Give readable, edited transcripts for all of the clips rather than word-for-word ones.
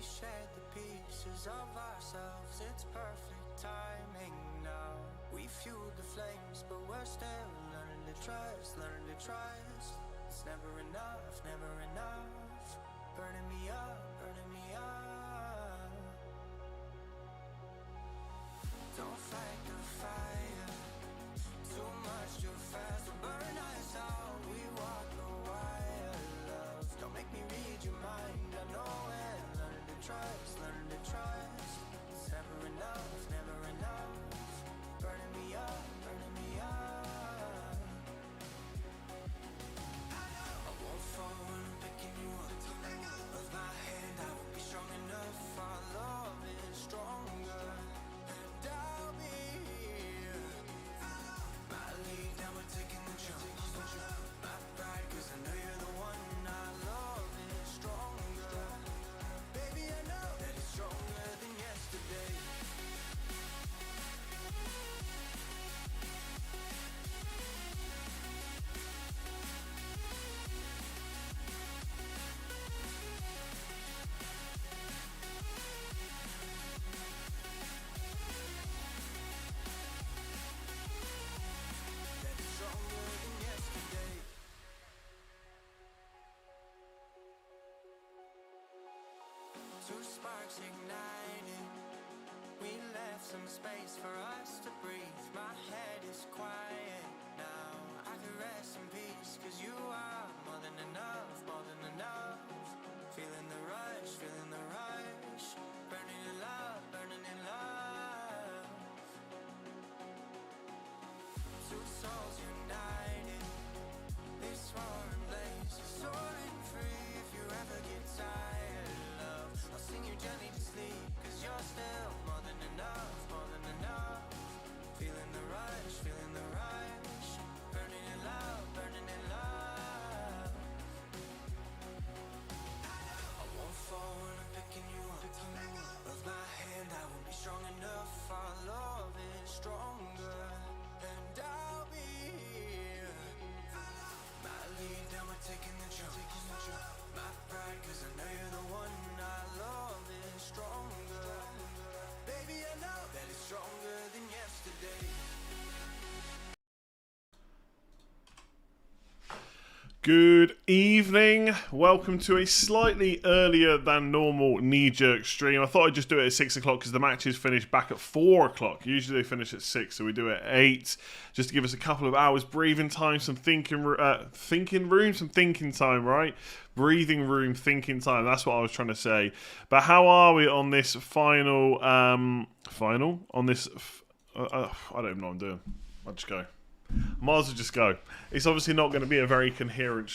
shed the pieces of ourselves, it's perfect timing now. We fueled the flames, but we're still learning to trust, learning to trust. It's never enough, never enough. Burning me up, burning me up. Don't fight the fire, too much too fast will burn us out. We walk the wire, love. Don't make me read your mind, I know it. Learning to trust, learning to trust. It's never enough, never enough. Burning me up, burning me up. I won't fall when I'm picking you up. Of my hand, I won't be strong enough. Our love is stronger, and I'll be here. My lead, now we're taking the jump. My pride, 'cause I know you're the one. Our love is stronger. Baby, I know that it's stronger than yesterday. That it's stronger than yesterday. Two sparks ignited. We left some space for us to breathe. My head is quiet now. I can rest in peace, 'cause you are more than enough, more than enough. Feeling the rush, feeling the rush. Burning in love, burning in love. Two souls united. This roaring blaze is soaring free. If you ever get tired, love, I'll sing you gently to sleep, 'cause you're still more than enough, more than enough. Feeling the rush, feeling the rush. Burning in love, burning in love. I won't fall when I'm picking you up. Of my hand, I won't be strong enough. Our love is stronger, and I'll be here. My lead, now we're taking the jump. My pride, 'cause I know you're the one. Our love is stronger. Baby, I know that it's stronger than yesterday. Good evening. Welcome to a slightly earlier than normal knee-jerk stream. I thought I'd just do it at 6 o'clock because the matches finish back at 4 o'clock. Usually they finish at 6, so we do it at 8. Just to give us a couple of hours breathing time, some thinking room, some thinking time, right? Breathing room, thinking time. That's what I was trying to say. But how are we on this final? I don't even know what I'm doing. I'll just go. Might as well just go. It's obviously not going to be a very coherent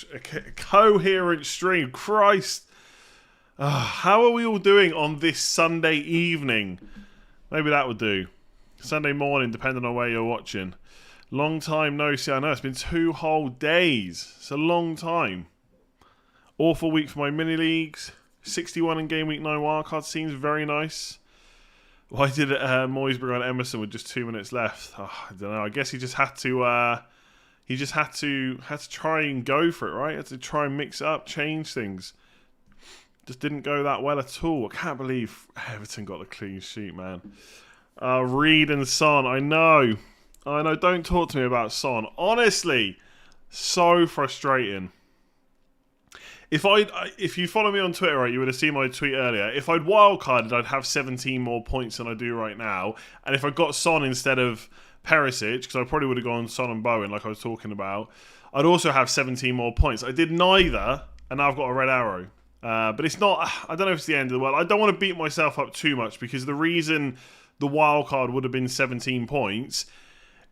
stream. Christ. How are we all doing on this Sunday evening? Maybe that would do. Sunday morning, depending on where you're watching. Long time no see. I know, it's been 2 whole days. It's a long time. Awful week for my mini-leagues. 61 in Game Week 9 wildcard seems very nice. Why did Moisberg on Emerson with just 2 minutes left? Oh, I don't know. I guess he just had to. He just had to try and go for it, right? Had to try and mix it up, change things. Just didn't go that well at all. I can't believe Everton got the clean sheet, man. Reed and Son. I know. Don't talk to me about Son. Honestly, so frustrating. If you follow me on Twitter, right, you would have seen my tweet earlier. If I'd wildcarded, I'd have 17 more points than I do right now. And if I got Son instead of Perisic, because I probably would have gone Son and Bowen like I was talking about, I'd also have 17 more points. I did neither, and now I've got a red arrow. But it's not, I don't know if it's the end of the world. I don't want to beat myself up too much, because the reason the wildcard would have been 17 points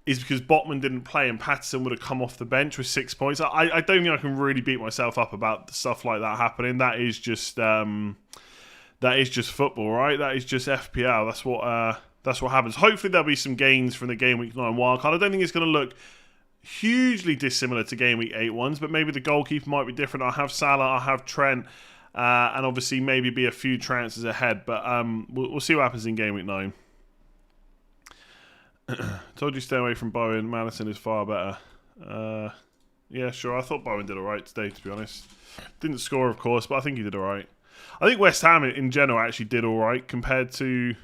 is because Botman didn't play and Patterson would have come off the bench with 6 points. I don't think I can really beat myself up about stuff like that happening. That is just football, right? That is just FPL. That's what happens. Hopefully there'll be some gains from the Game Week 9 wildcard. I don't think it's going to look hugely dissimilar to Game Week 8 ones, but maybe the goalkeeper might be different. I'll have Salah, I'll have Trent, and obviously maybe be a few transfers ahead. But we'll see what happens in Game Week 9. Told you stay away from Bowen. Madison is far better. Yeah, sure. I thought Bowen did alright today, to be honest. Didn't score, of course, but I think he did alright. I think West Ham in general actually did all right compared to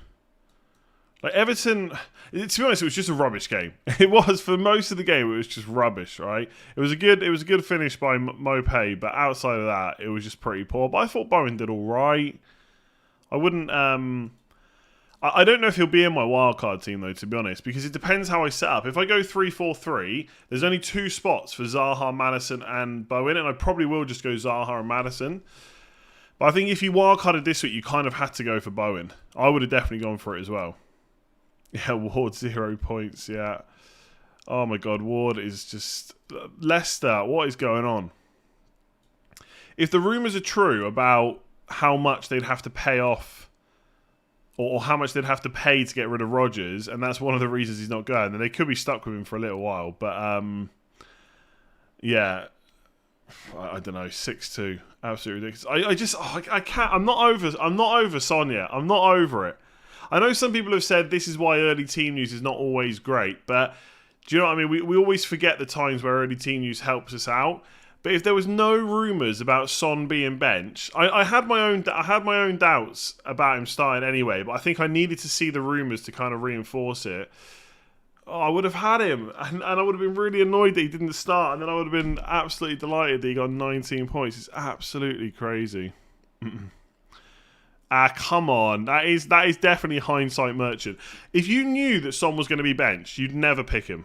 like Everton. To be honest, it was just a rubbish game. It was for most of the game. It was just rubbish, right? It was a good finish by Mopay, but outside of that, it was just pretty poor. But I thought Bowen did all right. I wouldn't. I don't know if he'll be in my wildcard team though, to be honest, because it depends how I set up. If I go 3-4-3, there's only 2 spots for Zaha, Maddison, and Bowen, and I probably will just go Zaha and Maddison. But I think if you wildcarded this week, you kind of had to go for Bowen. I would have definitely gone for it as well. Yeah, Ward 0 points. Yeah. Oh my God, Ward is just Leicester. What is going on? If the rumours are true about how much they'd have to pay off, or how much they'd have to pay to get rid of Rodgers, and that's one of the reasons he's not going, then they could be stuck with him for a little while. But yeah, I don't know, 6-2, absolutely ridiculous. I can't. I'm not over Sonia. I'm not over it. I know some people have said this is why early team news is not always great, but do you know what I mean? We always forget the times where early team news helps us out. But if there was no rumours about Son being benched, I had my own doubts about him starting anyway. But I think I needed to see the rumours to kind of reinforce it. Oh, I would have had him, and I would have been really annoyed that he didn't start, and then I would have been absolutely delighted that he got 19 points. It's absolutely crazy. Come on. That is definitely hindsight merchant. If you knew that Son was going to be benched, you'd never pick him.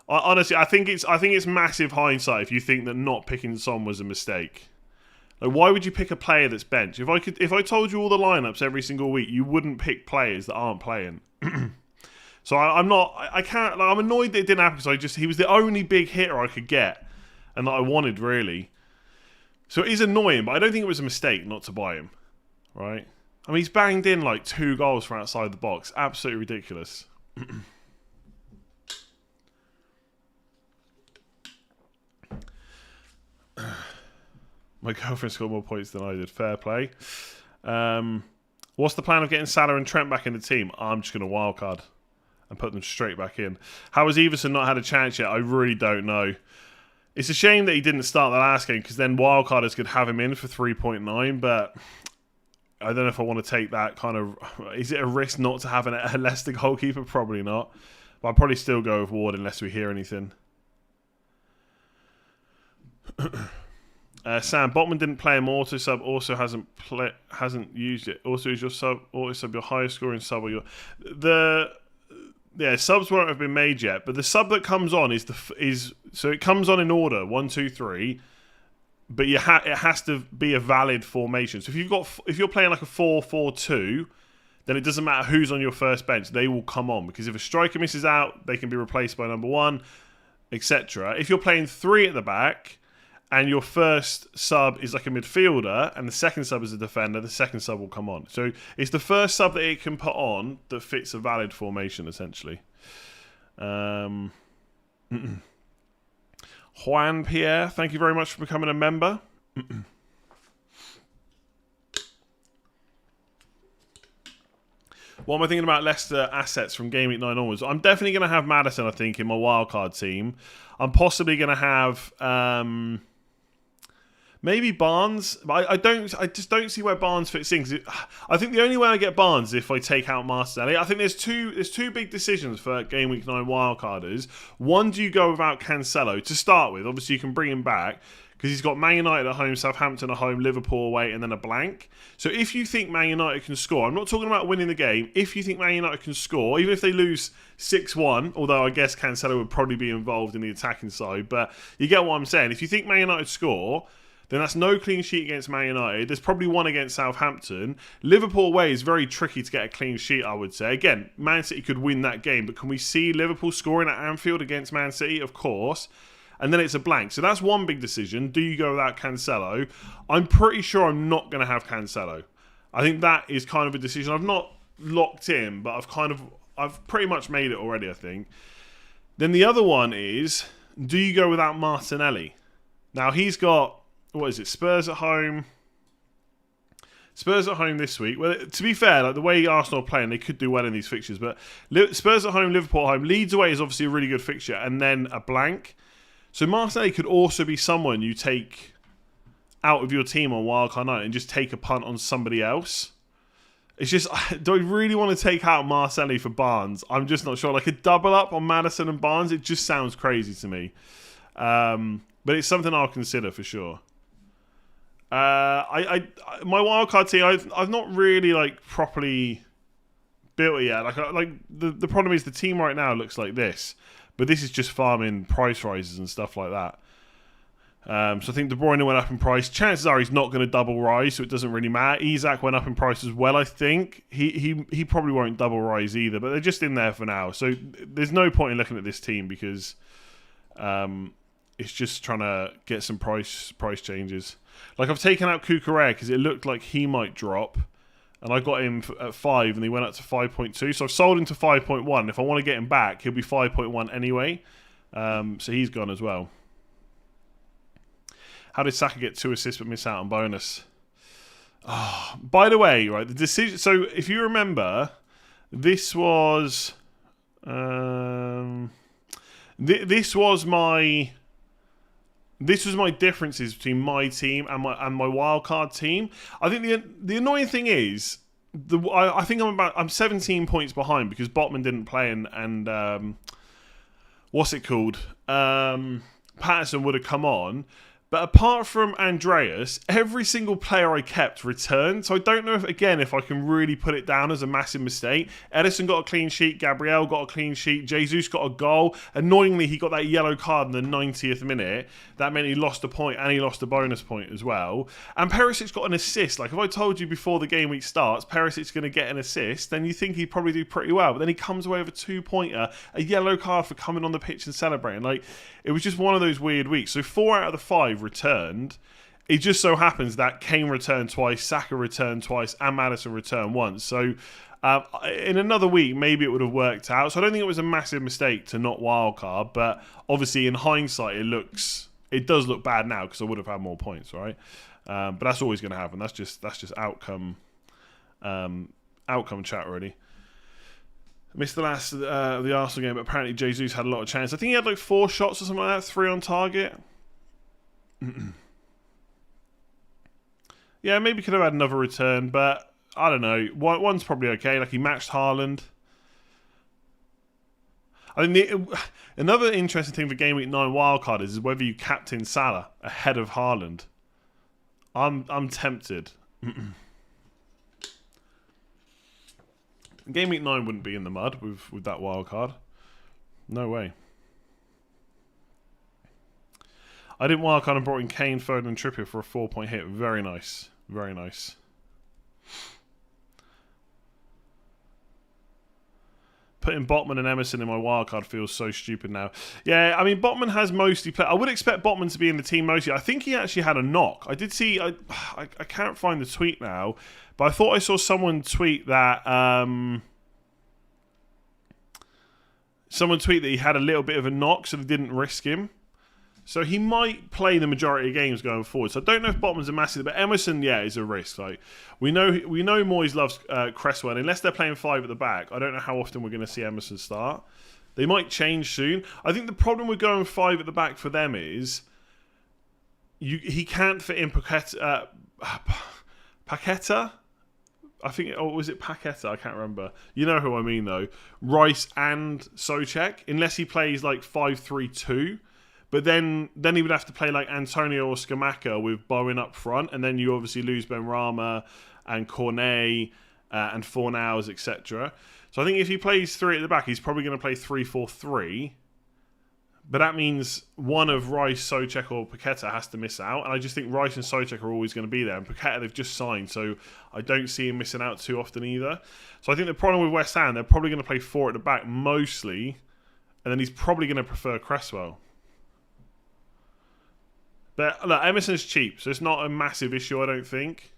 Honestly, I think it's massive hindsight if you think that not picking Son was a mistake. Like, why would you pick a player that's benched? If I told you all the lineups every single week, you wouldn't pick players that aren't playing. So I'm annoyed that it didn't happen because he was the only big hitter I could get and that I wanted really. So it is annoying, but I don't think it was a mistake not to buy him. Right? I mean, he's banged in like 2 goals from outside the box. Absolutely ridiculous. My girlfriend scored more points than I did. Fair play. What's the plan of getting Salah and Trent back in the team? I'm just going to wildcard and put them straight back in. How has Everson not had a chance yet? I really don't know. It's a shame that he didn't start the last game because then wildcarders could have him in for 3.9, but I don't know if I want to take that kind of... Is it a risk not to have a Leicester goalkeeper? Probably not. But I'll probably still go with Ward unless we hear anything. Sam Botman didn't play him. Auto sub also hasn't used it. Also, is your auto sub your highest scoring sub or your subs won't have been made yet, but the sub that comes on is so it comes on in order 1, 2, 3, but it has to be a valid formation. So if you're playing like a 4-4-2, then it doesn't matter who's on your first bench; they will come on because if a striker misses out, they can be replaced by number 1, etc. If you're playing 3 at the back. And your first sub is like a midfielder, and the second sub is a defender, the second sub will come on. So it's the first sub that it can put on that fits a valid formation, essentially. Juan Pierre, thank you very much for becoming a member. What am I thinking about Leicester assets from Gameweek 9 onwards? I'm definitely going to have Maddison, I think, in my wildcard team. I'm possibly going to have... maybe Barnes, but I just don't see where Barnes fits in. I think the only way I get Barnes is if I take out Martinelli. I think there's two big decisions for Game Week 9 wildcarders. One, do you go without Cancelo to start with? Obviously, you can bring him back because he's got Man United at home, Southampton at home, Liverpool away, and then a blank. So if you think Man United can score, I'm not talking about winning the game. If you think Man United can score, even if they lose 6-1, although I guess Cancelo would probably be involved in the attacking side, but you get what I'm saying. If you think Man United score, then that's no clean sheet against Man United. There's probably one against Southampton. Liverpool away is very tricky to get a clean sheet, I would say. Again, Man City could win that game, but can we see Liverpool scoring at Anfield against Man City? Of course. And then it's a blank. So that's one big decision. Do you go without Cancelo? I'm pretty sure I'm not going to have Cancelo. I think that is kind of a decision. I've not locked in, but I've pretty much made it already, I think. Then the other one is, do you go without Martinelli? Now, he's got... What is it? Spurs at home. Spurs at home this week. Well, to be fair, like the way Arsenal are playing, they could do well in these fixtures. But Spurs at home, Liverpool at home. Leeds away is obviously a really good fixture. And then a blank. So Martinelli could also be someone you take out of your team on wildcard night and just take a punt on somebody else. It's just, do I really want to take out Martinelli for Barnes? I'm just not sure. Like a double up on Maddison and Barnes, it just sounds crazy to me. But it's something I'll consider for sure. My wildcard team, I've not really like properly built it yet. Like the problem is the team right now looks like this, but this is just farming price rises and stuff like that. So I think De Bruyne went up in price. Chances are he's not going to double rise, so it doesn't really matter. Isak went up in price as well, I think. He probably won't double rise either, but they're just in there for now. So there's no point in looking at this team because it's just trying to get some price changes. Like I've taken out Kukurea because it looked like he might drop, and I got him at 5 and he went up to 5.2. So I've sold him to 5.1. If I want to get him back, he'll be 5.1 anyway. So he's gone as well. How did Saka get 2 assists but miss out on bonus? Oh, by the way, right, the decision. So if you remember, this was this was my differences between my team and my wildcard team. I think the annoying thing is I think I'm 17 points behind because Botman didn't play and what's it called? Patterson would have come on. But apart from Andreas, every single player I kept returned. So I don't know if I can really put it down as a massive mistake. Edison got a clean sheet. Gabriel got a clean sheet. Jesus got a goal. Annoyingly, he got that yellow card in the 90th minute. That meant he lost a point and he lost a bonus point as well. And Perisic got an assist. Like if I told you before the game week starts, Perisic's going to get an assist, then you think he'd probably do pretty well. But then he comes away with a 2-pointer, a yellow card for coming on the pitch and celebrating. Like it was just one of those weird weeks. So 4 out of the 5 returned. It just so happens that Kane returned twice, Saka returned twice, and Maddison returned once. So in another week, maybe it would have worked out. So I don't think it was a massive mistake to not wildcard, but obviously in hindsight, it does look bad now because I would have had more points, right? But that's always going to happen. That's just outcome chat, really. Missed the last of the Arsenal game, but apparently Jesus had a lot of chance. I think he had like 4 shots or something like that, 3 on target. Yeah, maybe could have had another return, but I don't know. One's probably okay. Like he matched Haaland. I mean, another interesting thing for Game Week 9 wildcard is whether you captain Salah ahead of Haaland. I'm tempted. Game Week 9 wouldn't be in the mud with that wildcard. No way. I didn't wildcard and brought in Kane, Foden and Trippier for a 4-point hit. Very nice. Very nice. Putting Botman and Emerson in my wildcard feels so stupid now. Yeah, I mean, Botman has mostly played. I would expect Botman to be in the team mostly. I think he actually had a knock. I did see... I can't find the tweet now, but I thought I saw someone tweet that... someone tweet that he had a little bit of a knock, so they didn't risk him. So he might play the majority of games going forward. So I don't know if Botman's a massive, but Emerson, yeah, is a risk. Like we know Moyes loves Cresswell. Unless they're playing 5 at the back, I don't know how often we're going to see Emerson start. They might change soon. I think the problem with going 5 at the back for them is he can't fit in Paqueta. I think, or was it Paqueta? I can't remember. You know who I mean, though. Rice and Souček, unless he plays like 5-3-2. But then he would have to play like Antonio or Scamacca with Bowen up front, and then you obviously lose Benrahma and Cornet and Fornals, etc. So I think if he plays 3 at the back, he's probably going to play 3-4-3. But that means one of Rice, Souček or Paqueta has to miss out, and I just think Rice and Souček are always going to be there, and Paqueta they've just signed, so I don't see him missing out too often either. So I think the problem with West Ham, they're probably going to play 4 at the back mostly, and then he's probably going to prefer Cresswell. But look, Emerson's cheap, so it's not a massive issue, I don't think.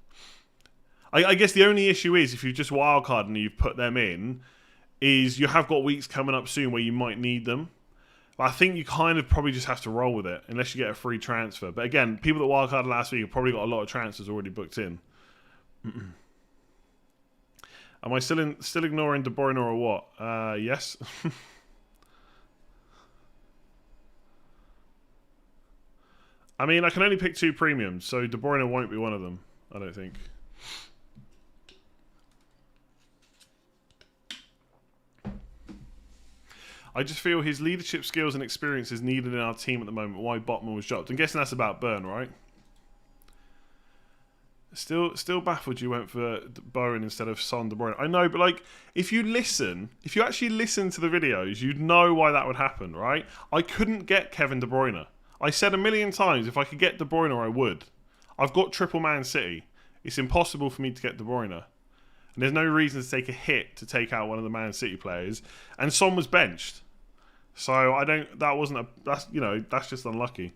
I guess the only issue is if you just wildcard and you've put them in, is you have got weeks coming up soon where you might need them. But I think you kind of probably just have to roll with it, unless you get a free transfer. But again, people that wildcarded last week have probably got a lot of transfers already booked in. Am I still ignoring De Bruyne or what? Yes. I mean, I can only pick 2 premiums, so De Bruyne won't be one of them, I don't think. I just feel his leadership skills and experience is needed in our team at the moment. Why Botman was dropped. I'm guessing that's about Burn, right? Still baffled you went for Bowen instead of Son De Bruyne. I know, but like, if you actually listen to the videos, you'd know why that would happen, right? I couldn't get Kevin De Bruyne. I said a million times, if I could get De Bruyne, I would. I've got triple Man City. It's impossible for me to get De Bruyne. And there's no reason to take a hit to take out one of the Man City players. And Son was benched. So I don't, that wasn't a, that's, you know, that's just unlucky.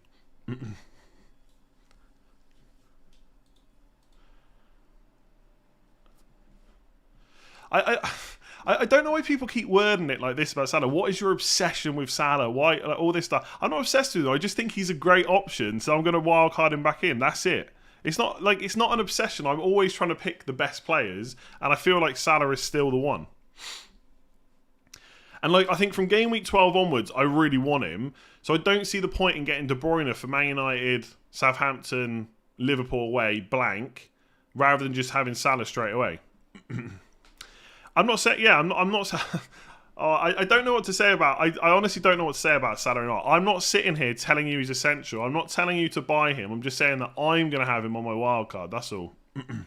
I don't know why people keep wording it like this about Salah. What is your obsession with Salah? Why, like, all this stuff? I'm not obsessed with him. I just think he's a great option, so I'm going to wildcard him back in. That's it. It's not an obsession. I'm always trying to pick the best players, and I feel like Salah is still the one. And like, I think from game week 12 onwards, I really want him. So I don't see the point in getting De Bruyne for Man United, Southampton, Liverpool away, blank, rather than just having Salah straight away. I'm not saying, yeah, I'm not I don't know what to say about, I honestly don't know what to say about Salah or not. I'm not sitting here telling you he's essential. I'm not telling you to buy him. I'm just saying that I'm going to have him on my wild card. That's all. And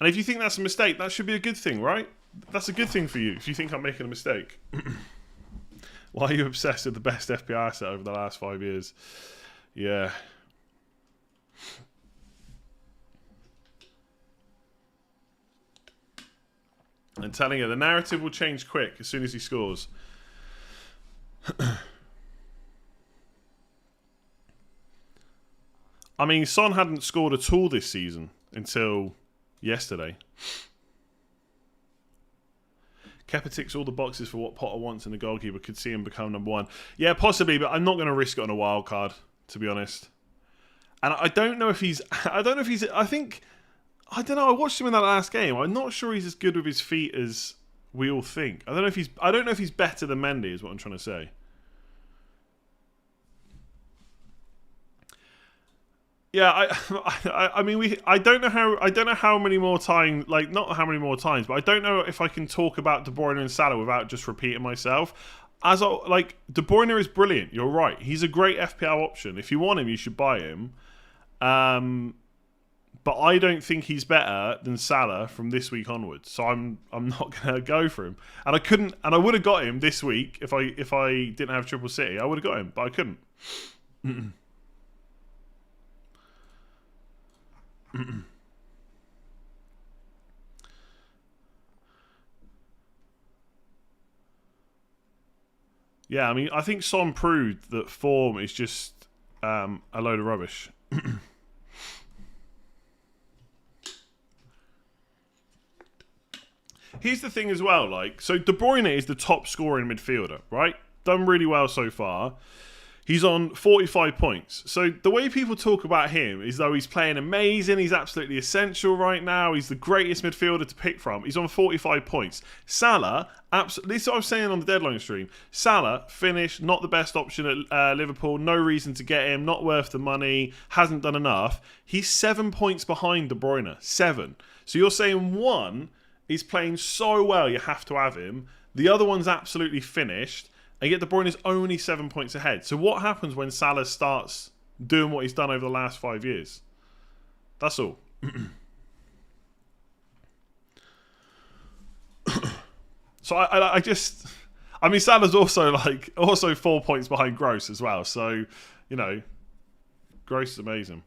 if you think that's a mistake, that should be a good thing, right? That's a good thing for you if you think I'm making a mistake. Why are you obsessed with the best FPL asset over the last 5 years? Yeah. I'm telling you, the narrative will change quick as soon as he scores. I mean, Son hadn't scored at all this season until yesterday. Kepa ticks all the boxes for what Potter wants in the goalkeeper. Could see him become number 1. Yeah, possibly, but I'm not going to risk it on a wild card, to be honest. And I don't know if he's... I don't know. I watched him in that last game. I'm not sure he's as good with his feet as we all think. I don't know if he's better than Mendy, is what I'm trying to say. Yeah, I mean, I don't know how many more times, like, not how many more times, but I don't know if I can talk about De Bruyne and Salah without just repeating myself. De Bruyne is brilliant. You're right. He's a great FPL option. If you want him, you should buy him. But I don't think he's better than Salah from this week onwards. So I'm not gonna go for him. And I would have got him this week if I didn't have Triple City. I would have got him, but I couldn't. Yeah, I mean, I think Son proved that form is just a load of rubbish. Here's the thing as well, like, so De Bruyne is the top scoring midfielder, right? Done really well so far. He's on 45 points. So the way people talk about him is though he's playing amazing, he's absolutely essential right now, he's the greatest midfielder to pick from. He's on 45 points. Salah, absolutely, this is what I was saying on the deadline stream. Salah, finished, not the best option at Liverpool, no reason to get him, not worth the money, hasn't done enough. He's 7 points behind De Bruyne. 7. So you're saying one... He's playing so well, you have to have him. The other one's absolutely finished. And yet De Bruyne is only 7 points ahead. So what happens when Salah starts doing what he's done over the last 5 years? That's all. So I mean, Salah's also 4 points behind Gross as well. So, you know, Gross is amazing.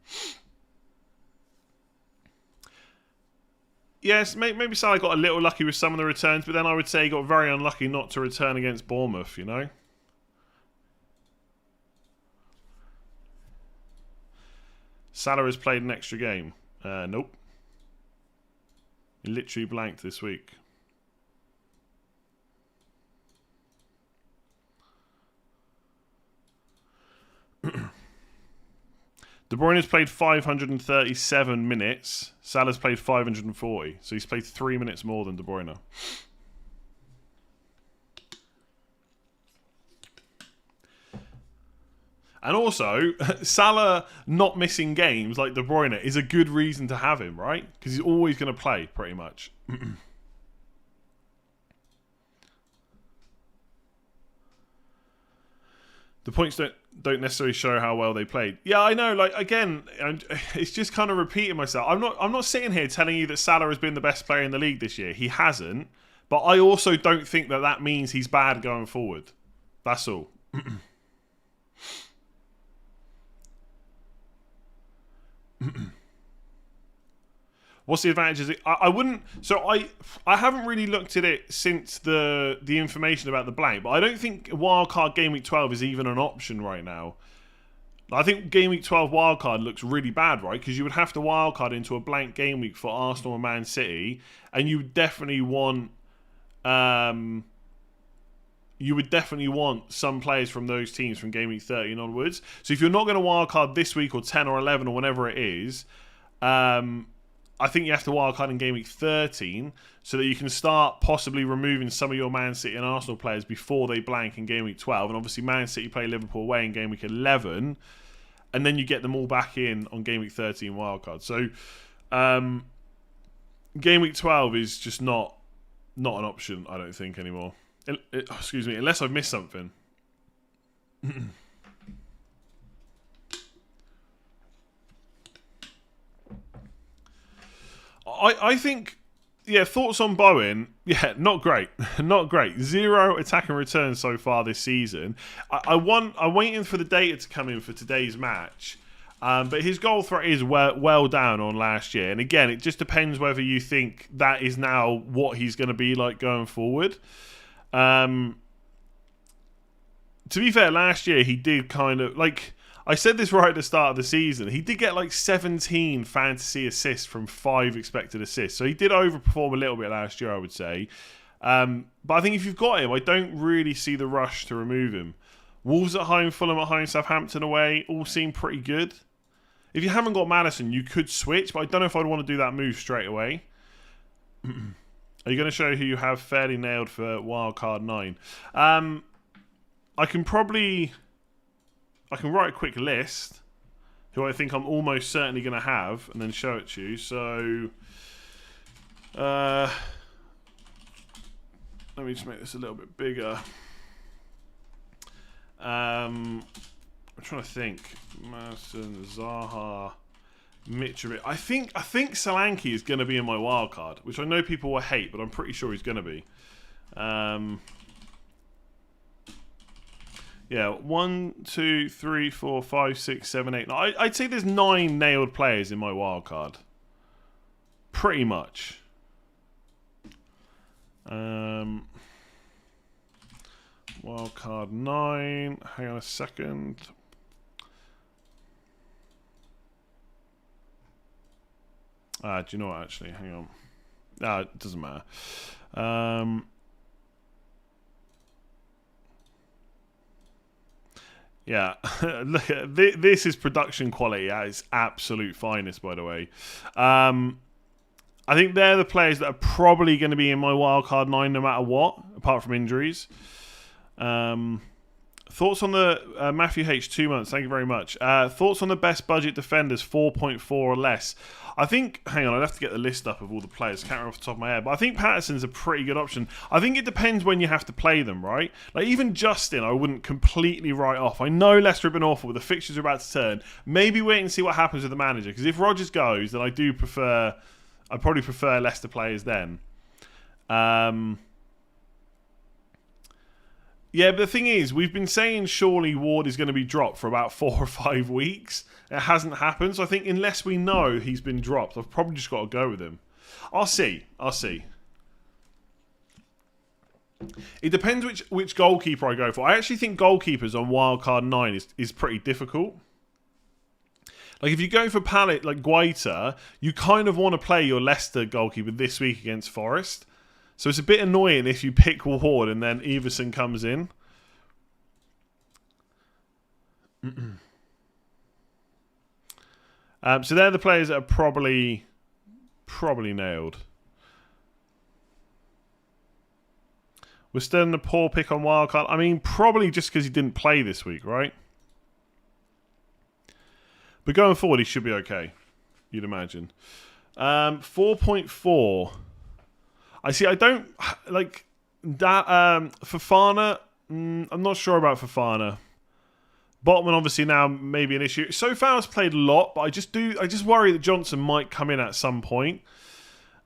Yes, maybe Salah got a little lucky with some of the returns, but then I would say he got very unlucky not to return against Bournemouth, you know? Salah has played an extra game. Nope. He literally blanked this week. De Bruyne has played 537 minutes. Salah's played 540. So he's played 3 minutes more than De Bruyne. And also, Salah not missing games like De Bruyne is a good reason to have him, right? Because he's always going to play, pretty much. The points don't necessarily show how well they played. Yeah, I know. Like, again, it's just kind of repeating myself. I'm not sitting here telling you that Salah has been the best player in the league this year. He hasn't. But I also don't think that means he's bad going forward. That's all. What's the advantages? I wouldn't. So I haven't really looked at it since the information about the blank. But I don't think wildcard Game Week 12 is even an option right now. I think Game Week 12 wildcard looks really bad, right? Because you would have to wildcard into a blank game week for Arsenal and Man City, and you would definitely want some players from those teams from Game Week 13 onwards. So if you're not going to wildcard this week or 10 or 11 or whenever it is, I think you have to wildcard in Game Week 13 so that you can start possibly removing some of your Man City and Arsenal players before they blank in Game Week 12. And obviously Man City play Liverpool away in Game Week 11, and then you get them all back in on Game Week 13 wildcard. So Game Week 12 is just not an option, I don't think, anymore. Excuse me, unless I've missed something. I think, yeah, thoughts on Bowen? Yeah, not great. Not great. 0 attack and return so far this season. I'm waiting for the data to come in for today's match. But his goal threat is well down on last year. And again, it just depends whether you think that is now what he's going to be like going forward. To be fair, last year he did kind of, like, I said this right at the start of the season, he did get like 17 fantasy assists from 5 expected assists. So he did overperform a little bit last year, I would say. But I think if you've got him, I don't really see the rush to remove him. Wolves at home, Fulham at home, Southampton away, all seem pretty good. If you haven't got Maddison, you could switch, but I don't know if I'd want to do that move straight away. Are you going to show who you have fairly nailed for Wildcard 9? I can write a quick list who I think I'm almost certainly going to have and then show it to you. So, let me just make this a little bit bigger. I'm trying to think. Madison, Zaha, Mitrovic. I think Solanke is going to be in my wild card, which I know people will hate, but I'm pretty sure he's going to be. Yeah, 1, 2, 3, 4, 5, 6, 7, 8. I'd say there's 9 nailed players in my wild card. Pretty much. Wild card 9. Hang on a second. Do you know what? Actually, hang on. It doesn't matter. Yeah, look, this is production quality at its absolute finest, by the way. I think they're the players that are probably going to be in my wildcard 9 no matter what, apart from injuries. Thoughts on the Matthew H, 2 months, thank you very much. Thoughts on the best budget defenders, 4.4 or less. I think, hang on, I'd have to get the list up of all the players. Can't remember off the top of my head. But I think Patterson's a pretty good option. I think it depends when you have to play them, right? Like, even Justin, I wouldn't completely write off. I know Leicester have been awful, but the fixtures are about to turn. Maybe wait and see what happens with the manager. Because if Rodgers goes, then I'd probably prefer Leicester players then. Yeah, but the thing is, we've been saying surely Ward is going to be dropped for about 4 or 5 weeks. It hasn't happened, so I think unless we know he's been dropped, I've probably just got to go with him. I'll see. It depends which goalkeeper I go for. I actually think goalkeepers on wildcard 9 is pretty difficult. Like, if you go for Pallet, like Guaita, you kind of want to play your Leicester goalkeeper this week against Forest. So it's a bit annoying if you pick Ward and then Everson comes in. So they're the players that are probably nailed. We're still in a poor pick on wildcard. I mean, probably just because he didn't play this week, right? But going forward, he should be okay. You'd imagine. 4.4. I see. I don't like that. Fofana. I'm not sure about Fofana. Botman obviously now maybe an issue. So far has played a lot, but I just worry that Johnson might come in at some point.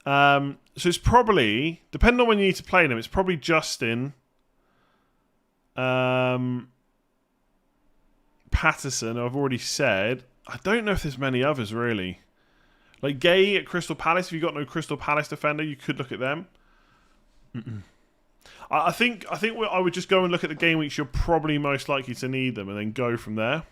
So it's probably, depending on when you need to play them, it's probably Justin, Patterson, I've already said. I don't know if there's many others really. Like Gay at Crystal Palace. If you've got no Crystal Palace defender, you could look at them. I think I would just go and look at the game weeks you're probably most likely to need them, and then go from there.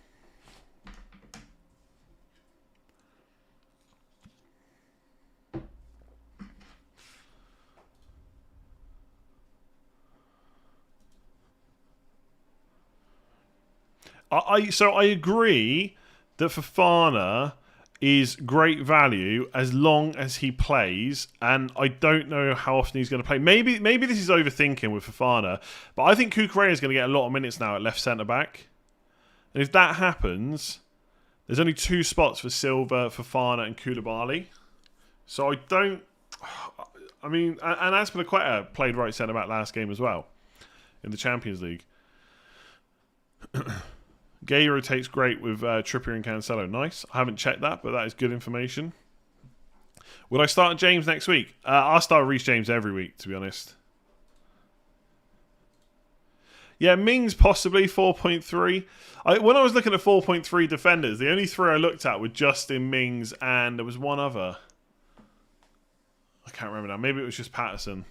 So I agree that Fofana is great value as long as he plays, and I don't know how often he's going to play. Maybe this is overthinking with Fofana, but I think Cucurella is going to get a lot of minutes now at left centre back, and if that happens, there's only 2 spots for Silva, Fofana, and Koulibaly. So I don't. I mean, and Azpilicueta played right centre back last game as well in the Champions League. Gay rotates great with Trippier and Cancelo. Nice. I haven't checked that, but that is good information. Will I start James next week? I'll start Reece James every week, to be honest. Yeah, Mings possibly 4.3. When I was looking at 4.3 defenders, the only 3 I looked at were Justin, Mings, and there was one other. I can't remember now. Maybe it was just Patterson.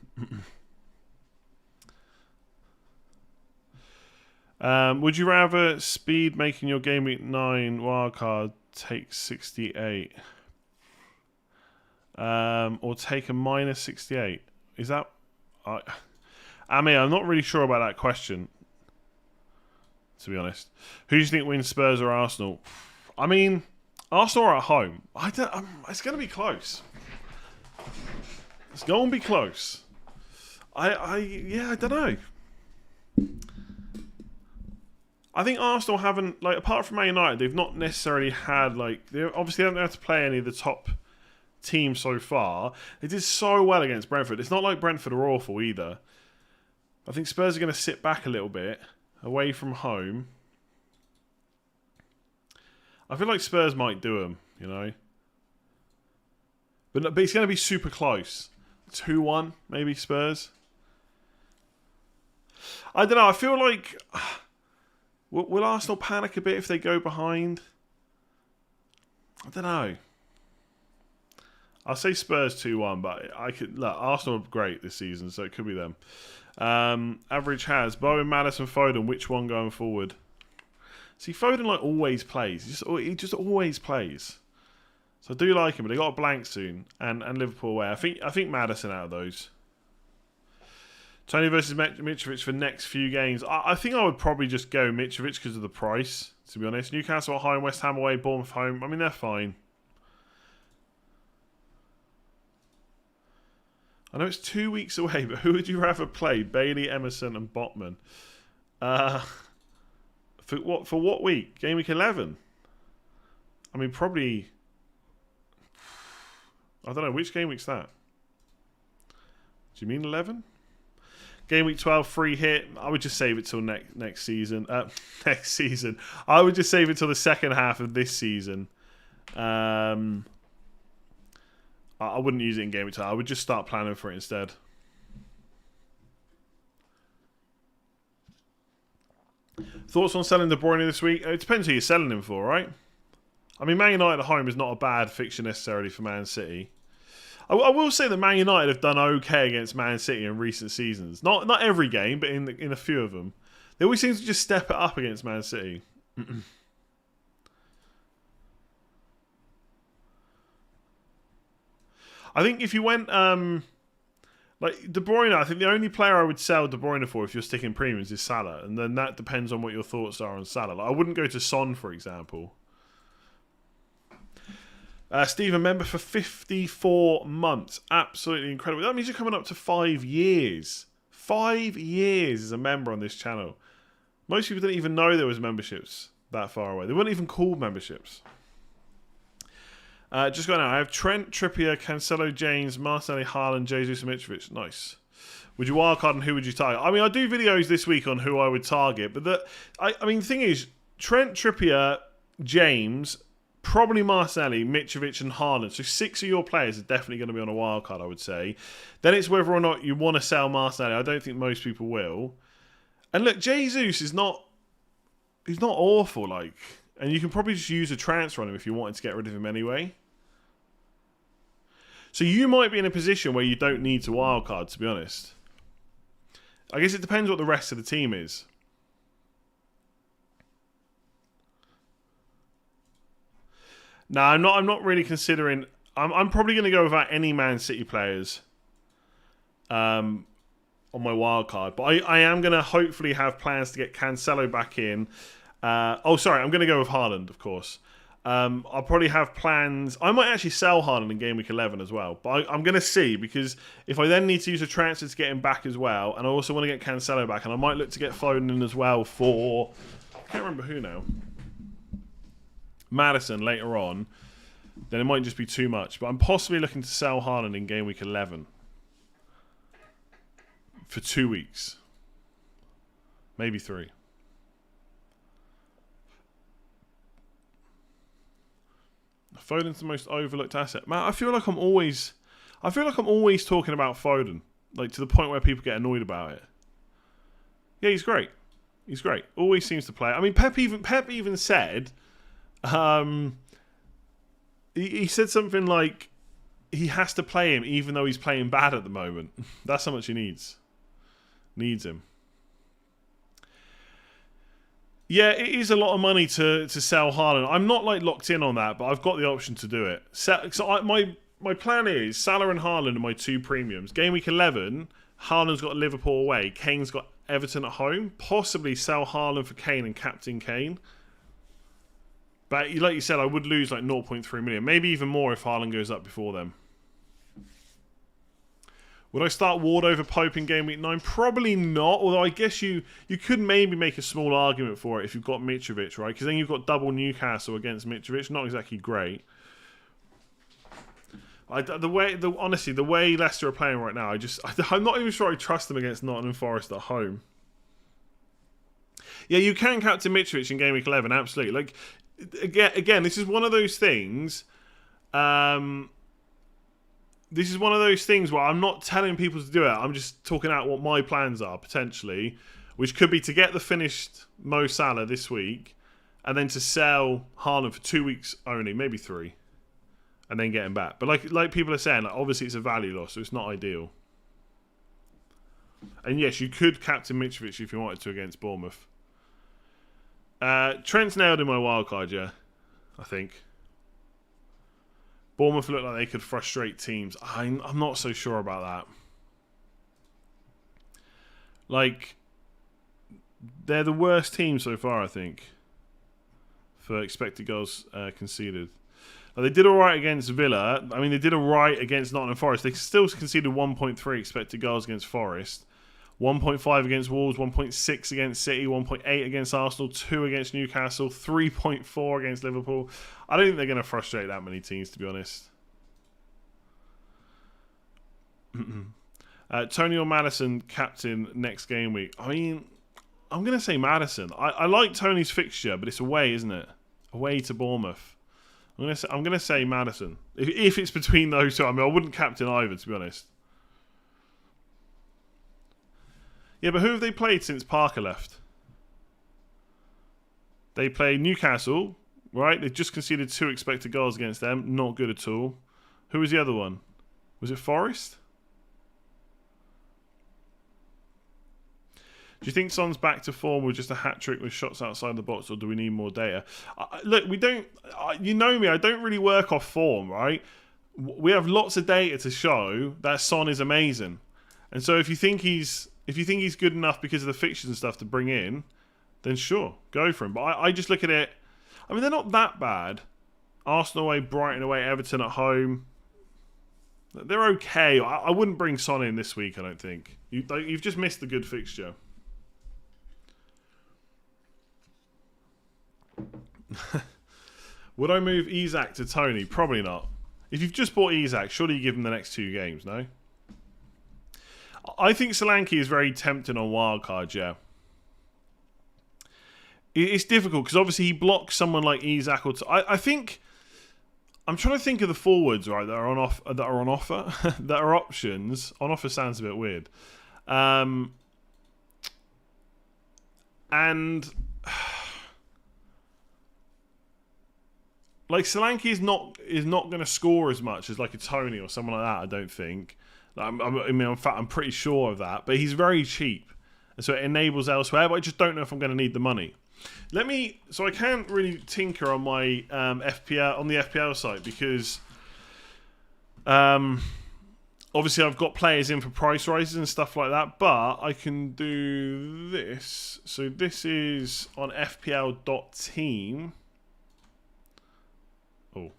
Would you rather speed making your game week 9 wildcard take 68? Or take a minus 68? Is that... I mean, I'm not really sure about that question, to be honest. Who do you think wins, Spurs or Arsenal? I mean, Arsenal are at home. It's going to be close. It's going to be close. I don't know. I think Arsenal haven't, like, apart from Man United, they've not necessarily had, like, they obviously don't have to play any of the top teams so far. They did so well against Brentford. It's not like Brentford are awful either. I think Spurs are going to sit back a little bit, away from home. I feel like Spurs might do them, you know. But it's going to be super close. 2-1, maybe Spurs. I don't know, I feel like... Will Arsenal panic a bit if they go behind? I don't know. I'll say Spurs 2-1, but Arsenal are great this season, so it could be them. Average has Bowen, Maddison, Foden. Which one going forward? See, Foden like always plays. He just always plays. So I do like him, but they got a blank soon, and Liverpool away. I think Maddison out of those. Tony versus Mitrovic for next few games. I think I would probably just go Mitrovic because of the price, to be honest. Newcastle at home, West Ham away, Bournemouth home. I mean, they're fine. I know it's 2 weeks away, but who would you rather play? Bailey, Emerson, and Botman. For what week? Game week 11? I mean, probably... I don't know. Which game week's that? Do you mean 11? Game week 12, free hit. I would just save it till next season. Next season. I would just save it till the second half of this season. I wouldn't use it in game week 12. I would just start planning for it instead. Thoughts on selling De Bruyne this week? It depends who you're selling him for, right? I mean, Man United at home is not a bad fixture necessarily for Man City. I will say that Man United have done okay against Man City in recent seasons. Not every game, but in a few of them. They always seem to just step it up against Man City. I think if you went like De Bruyne, I think the only player I would sell De Bruyne for if you're sticking premiums is Salah, and then that depends on what your thoughts are on Salah. Like, I wouldn't go to Son, for example. Stephen, member for 54 months. Absolutely incredible. That means you're coming up to 5 years. 5 years as a member on this channel. Most people didn't even know there was memberships that far away. They weren't even called memberships. Just going out. I have Trent, Trippier, Cancelo, James, Martinelli, Haaland, Jesus, and Mitrovic. Nice. Would you wildcard and who would you target? I mean, I do videos this week on who I would target, but the thing is, Trent, Trippier, James, probably Martinelli, Mitrovic, and Haaland. So 6 of your players are definitely going to be on a wildcard, I would say. Then it's whether or not you want to sell Martinelli. I don't think most people will. And look, Jesus is not... He's not awful, like... And you can probably just use a transfer on him if you wanted to get rid of him anyway. So you might be in a position where you don't need to wildcard, to be honest. I guess it depends what the rest of the team is. No, I'm not really considering... I'm probably going to go without any Man City players on my wildcard. But I am going to hopefully have plans to get Cancelo back in. I'm going to go with Haaland, of course. I'll probably have plans. I might actually sell Haaland in Gameweek 11 as well. But I'm going to see, because if I then need to use a transfer to get him back as well, and I also want to get Cancelo back, and I might look to get Foden in as well for... I can't remember who now. Maddison later on. Then it might just be too much. But I'm possibly looking to sell Haaland in Gameweek 11. For 2 weeks. Maybe 3. Foden's the most overlooked asset. Man, I feel like I'm always talking about Foden, like to the point where people get annoyed about it. Yeah, he's great. He's great. Always seems to play. I mean, Pep even said, he said something like he has to play him even though he's playing bad at the moment. That's how much he needs him. Yeah, it is a lot of money to sell Haaland. I'm not like locked in on that, but I've got the option to do it. My plan is Salah and Haaland are my 2 premiums. Game week 11, Haaland's got Liverpool away. Kane's got Everton at home. Possibly sell Haaland for Kane and captain Kane. But like you said, I would lose like 0.3 million. Maybe even more if Haaland goes up before them. Would I start Ward over Pope in Game Week 9? Probably not, although I guess you could maybe make a small argument for it if you've got Mitrovic, right? Because then you've got double Newcastle against Mitrovic. Not exactly great. Honestly, the way Leicester are playing right now, I'm not even sure I trust them against Nottingham Forest at home. Yeah, you can captain Mitrovic in Game Week 11, absolutely. Like, again, this is one of those things... This is one of those things where I'm not telling people to do it. I'm just talking out what my plans are, potentially. Which could be to get the finished Mo Salah this week. And then to sell Haaland for 2 weeks only. Maybe 3. And then get him back. But like people are saying, like, obviously it's a value loss. So it's not ideal. And yes, you could captain Mitrovic if you wanted to against Bournemouth. Trent's nailed in my wildcard, yeah. I think. Bournemouth look like they could frustrate teams. I'm not so sure about that. Like, they're the worst team so far, I think, for expected goals conceded. They did all right against Villa. I mean, they did all right against Nottingham Forest. They still conceded 1.3 expected goals against Forest. 1.5 against Wolves, 1.6 against City, 1.8 against Arsenal, 2 against Newcastle, 3.4 against Liverpool. I don't think they're going to frustrate that many teams, to be honest. Tony or Maddison captain next game week. I mean, I'm going to say Maddison. I like Tony's fixture, but it's away, isn't it? Away to Bournemouth. I'm going to say Maddison. If it's between those two, I mean, I wouldn't captain either, to be honest. Yeah, but who have they played since Parker left? They played Newcastle, right? They've just conceded 2 expected goals against them. Not good at all. Who was the other one? Was it Forest? Do you think Son's back to form with just a hat-trick with shots outside the box, or do we need more data? Look, we don't... you know me, I don't really work off form, right? We have lots of data to show that Son is amazing. And so if you think he's good enough because of the fixtures and stuff to bring in, then sure, go for him. But I just look at it... I mean, they're not that bad. Arsenal away, Brighton away, Everton at home. They're okay. I wouldn't bring Son in this week, I don't think. You've just missed the good fixture. Would I move Isak to Tony? Probably not. If you've just bought Isak, surely you give him the next 2 games, no? I think Solanke is very tempting on Wildcard, yeah. It's difficult because obviously he blocks someone like Isak. I think I'm trying to think of the forwards, right, that are on offer, that are options. On offer sounds a bit weird, and like Solanke is not going to score as much as like a Tony or someone like that. I don't think. In fact, I'm pretty sure of that. But he's very cheap, and so it enables elsewhere. But I just don't know if I'm going to need the money. So I can't really tinker on my FPL on the FPL site because obviously I've got players in for price rises and stuff like that. But I can do this. So this is on FPL.team. Oh,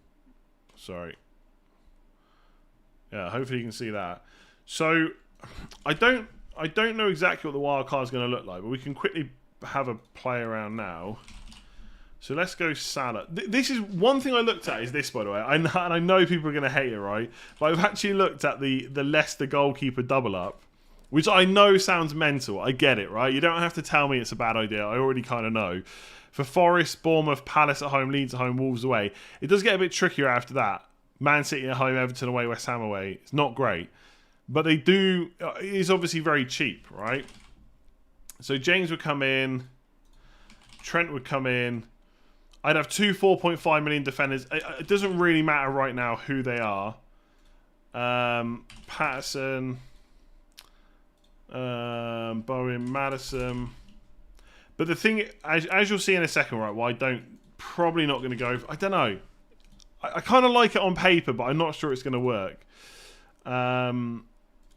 sorry. Yeah, hopefully you can see that. So I don't know exactly what the wild card is going to look like, but we can quickly have a play around now. So let's go Salah. This is one thing I looked at is this, by the way. And I know people are going to hate it, right? But I've actually looked at the Leicester goalkeeper double up, which I know sounds mental. I get it, right? You don't have to tell me it's a bad idea. I already kind of know. For Forest, Bournemouth, Palace at home, Leeds at home, Wolves away. It does get a bit trickier after that. Man City at home, Everton away, West Ham away. It's not great. But they do... It is obviously very cheap, right? So James would come in. Trent would come in. I'd have 2 4.5 million defenders. It doesn't really matter right now who they are. Patterson. Bowen, Maddison. But the thing, as you'll see in a second, right, why probably not going to go... I don't know. I kind of like it on paper, but I'm not sure it's going to work.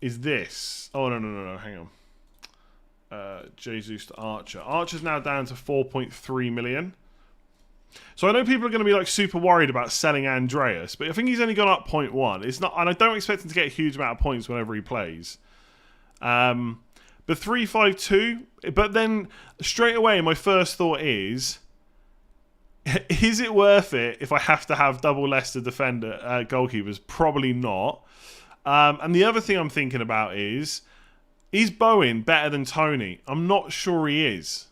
Is this... Oh, no, hang on. Jesus to Archer. Archer's now down to 4.3 million. So I know people are going to be like super worried about selling Andreas, but I think he's only gone up 0.1. It's not, and I don't expect him to get a huge amount of points whenever he plays. But 3.52. But then straight away, my first thought is it worth it if I have to have double Leicester defender goalkeepers? Probably not. And the other thing I'm thinking about is Bowen better than Tony? I'm not sure he is.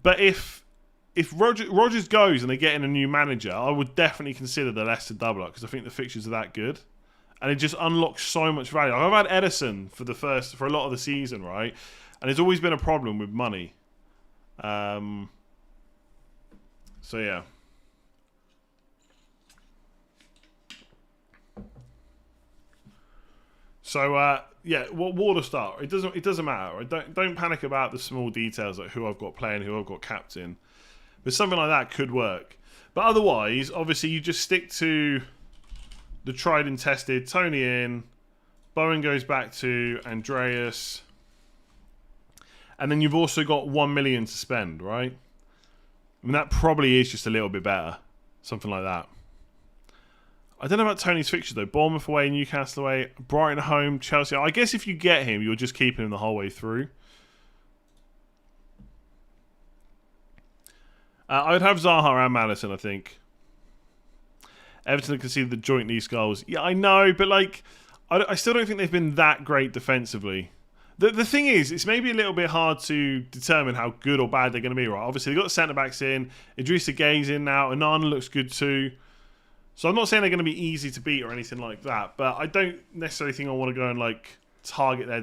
But if Rodgers goes and they get in a new manager, I would definitely consider the Leicester double up because I think the fixtures are that good, and it just unlocks so much value. I've had Edison for a lot of the season, right, and there's always been a problem with money. So yeah. So yeah, what to start? It doesn't matter. Don't panic about the small details like who I've got playing, who I've got captain. But something like that could work. But otherwise, obviously, you just stick to the tried and tested. Tony in, Bowen goes back to Andreas, and then you've also got 1 million to spend, right? I mean, that probably is just a little bit better, something like that. I don't know about Tony's fixture though. Bournemouth away, Newcastle away, Brighton at home, Chelsea. I guess if you get him, you're just keeping him the whole way through. I would have Zaha and Maddison, I think. Everton conceded the joint least goals. Yeah, I know, but like, I still don't think they've been that great defensively. The thing is, it's maybe a little bit hard to determine how good or bad they're going to be, right? Obviously, they've got the centre-backs in. Idrissa Gueye's in now. Onana looks good too. So I'm not saying they're going to be easy to beat or anything like that, but I don't necessarily think I want to go and like target their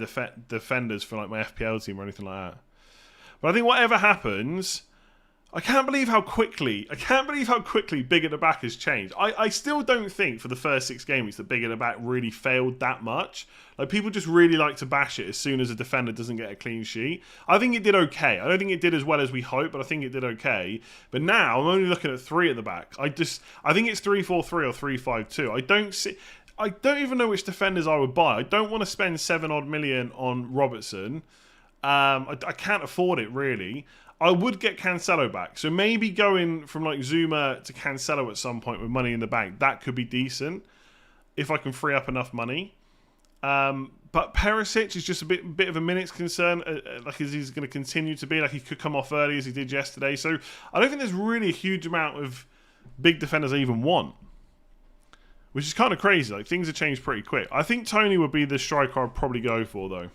defenders for like my FPL team or anything like that. But I think whatever happens, I can't believe how quickly Big at the back has changed. I still don't think for the first 6 games that Big at the back really failed that much. Like, people just really like to bash it as soon as a defender doesn't get a clean sheet. I think it did okay. I don't think it did as well as we hoped, but I think it did okay. But now I'm only looking at 3 at the back. I think it's 3-4-3 or 3-5-2. I don't even know which defenders I would buy. I don't want to spend 7 odd million on Robertson. I can't afford it really. I would get Cancelo back. So maybe going from like Zuma to Cancelo at some point with money in the bank, that could be decent if I can free up enough money. But But Perisic is just a bit of a minutes concern. Like, is he's going to continue to be? Like, he could come off early as he did yesterday. So I don't think there's really a huge amount of big defenders I even want, which is kind of crazy. Like, things have changed pretty quick. I think Tony would be the striker I'd probably go for, though,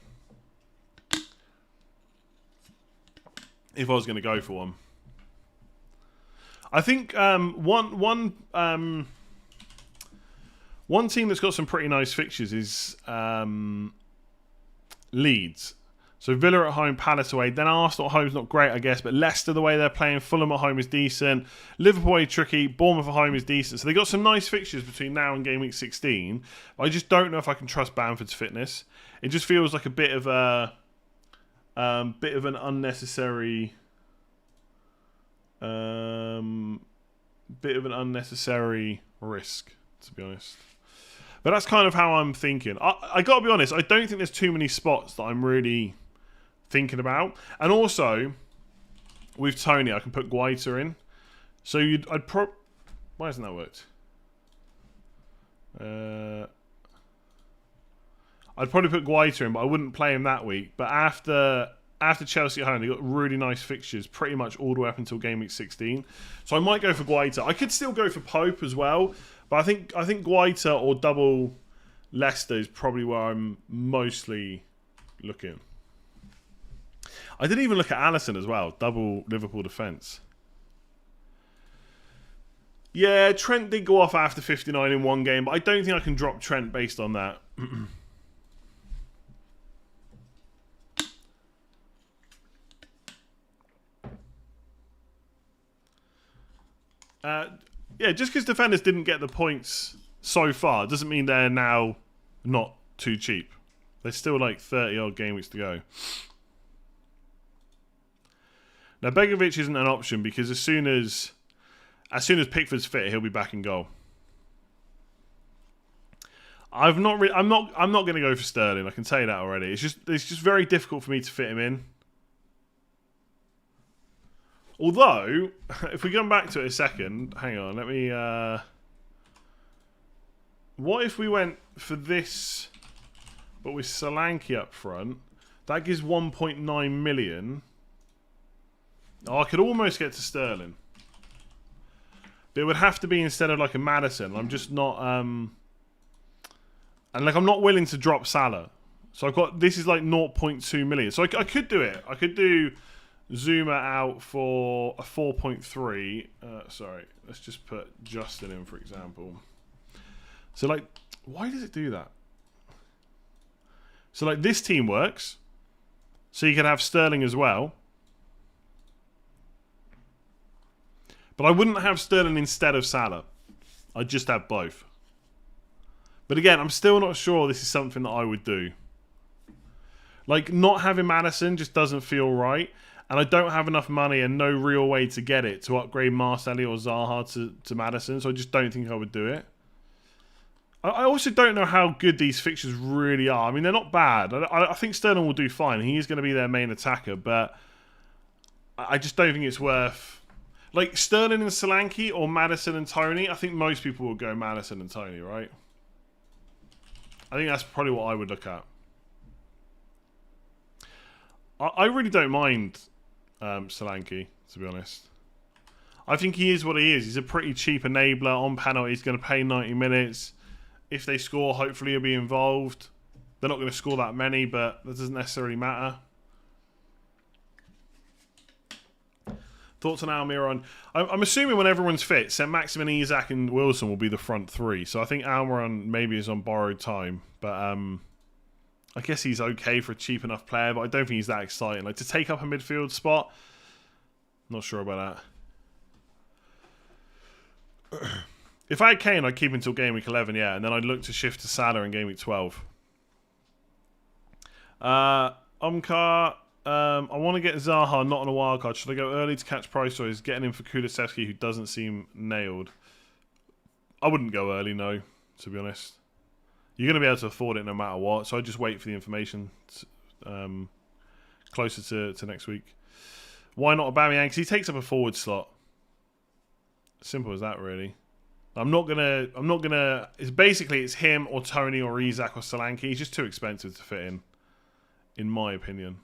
if I was going to go for one. I think one team that's got some pretty nice fixtures is Leeds. So Villa at home, Palace away. Then Arsenal at home is not great, I guess, but Leicester, the way they're playing, Fulham at home is decent. Liverpool away tricky. Bournemouth at home is decent. So they got some nice fixtures between now and Game Week 16. But I just don't know if I can trust Bamford's fitness. It just feels like a bit of an unnecessary risk, to be honest. But that's kind of how I'm thinking. I got to be honest, I don't think there's too many spots that I'm really thinking about. And also, with Tony, I can put Guaita in. So why hasn't that worked? I'd probably put Guaita in, but I wouldn't play him that week. But after Chelsea at home, they got really nice fixtures pretty much all the way up until Game Week 16. So I might go for Guaita. I could still go for Pope as well. But I think Guaita or double Leicester is probably where I'm mostly looking. I didn't even look at Alisson as well. Double Liverpool defence. Yeah, Trent did go off after 59 in one game, but I don't think I can drop Trent based on that. Yeah, just because defenders didn't get the points so far doesn't mean they're now not too cheap. There's still like 30-odd game weeks to go. Now, Begovic isn't an option because as soon as Pickford's fit, he'll be back in goal. I'm not going to go for Sterling. I can tell you that already. It's just very difficult for me to fit him in. Although, if we come back to it a second, hang on, let me... what if we went for this, but with Solanke up front? That gives 1.9 million. Oh, I could almost get to Sterling. But it would have to be instead of like a Maddison. I'm just not... and like, I'm not willing to drop Salah. So I've got... This is like 0.2 million. So I could do it. I could do... Zuma out for a 4.3. Sorry, let's just put Justin in, for example. So, like, why does it do that? So, like, this team works. So you can have Sterling as well. But I wouldn't have Sterling instead of Salah. I'd just have both. But again, I'm still not sure this is something that I would do. Like, not having Maddison just doesn't feel right. And I don't have enough money and no real way to get it to upgrade Marcelli or Zaha to Maddison. So I just don't think I would do it. I also don't know how good these fixtures really are. I mean, they're not bad. I think Sterling will do fine. He is going to be their main attacker. But I just don't think it's worth... Like, Sterling and Solanke or Maddison and Tony. I think most people will go Maddison and Tony, right? I think that's probably what I would look at. I really don't mind... Solanke, to be honest. I think he is what he is. He's a pretty cheap enabler. On penalty, he's going to pay 90 minutes. If they score, hopefully he'll be involved. They're not going to score that many, but that doesn't necessarily matter. Thoughts on Almiron? I'm assuming when everyone's fit, St. Maximin, Isak and Wilson will be the front three. So I think Almiron maybe is on borrowed time. But I guess he's okay for a cheap enough player, but I don't think he's that exciting. Like, to take up a midfield spot, not sure about that. If I had Kane, I'd keep him until Game Week 11, yeah, and then I'd look to shift to Salah in Game Week 12. Omkar, I want to get Zaha not on a wildcard. Should I go early to catch price, or is getting him for Kulusevski, who doesn't seem nailed? I wouldn't go early, no, to be honest. You're going to be able to afford it no matter what, so I'd just wait for the information closer to next week. Why not Aubameyang? Because he takes up a forward slot. Simple as that, really. I'm not gonna. It's him or Tony or Isak or Solanke. He's just too expensive to fit in my opinion.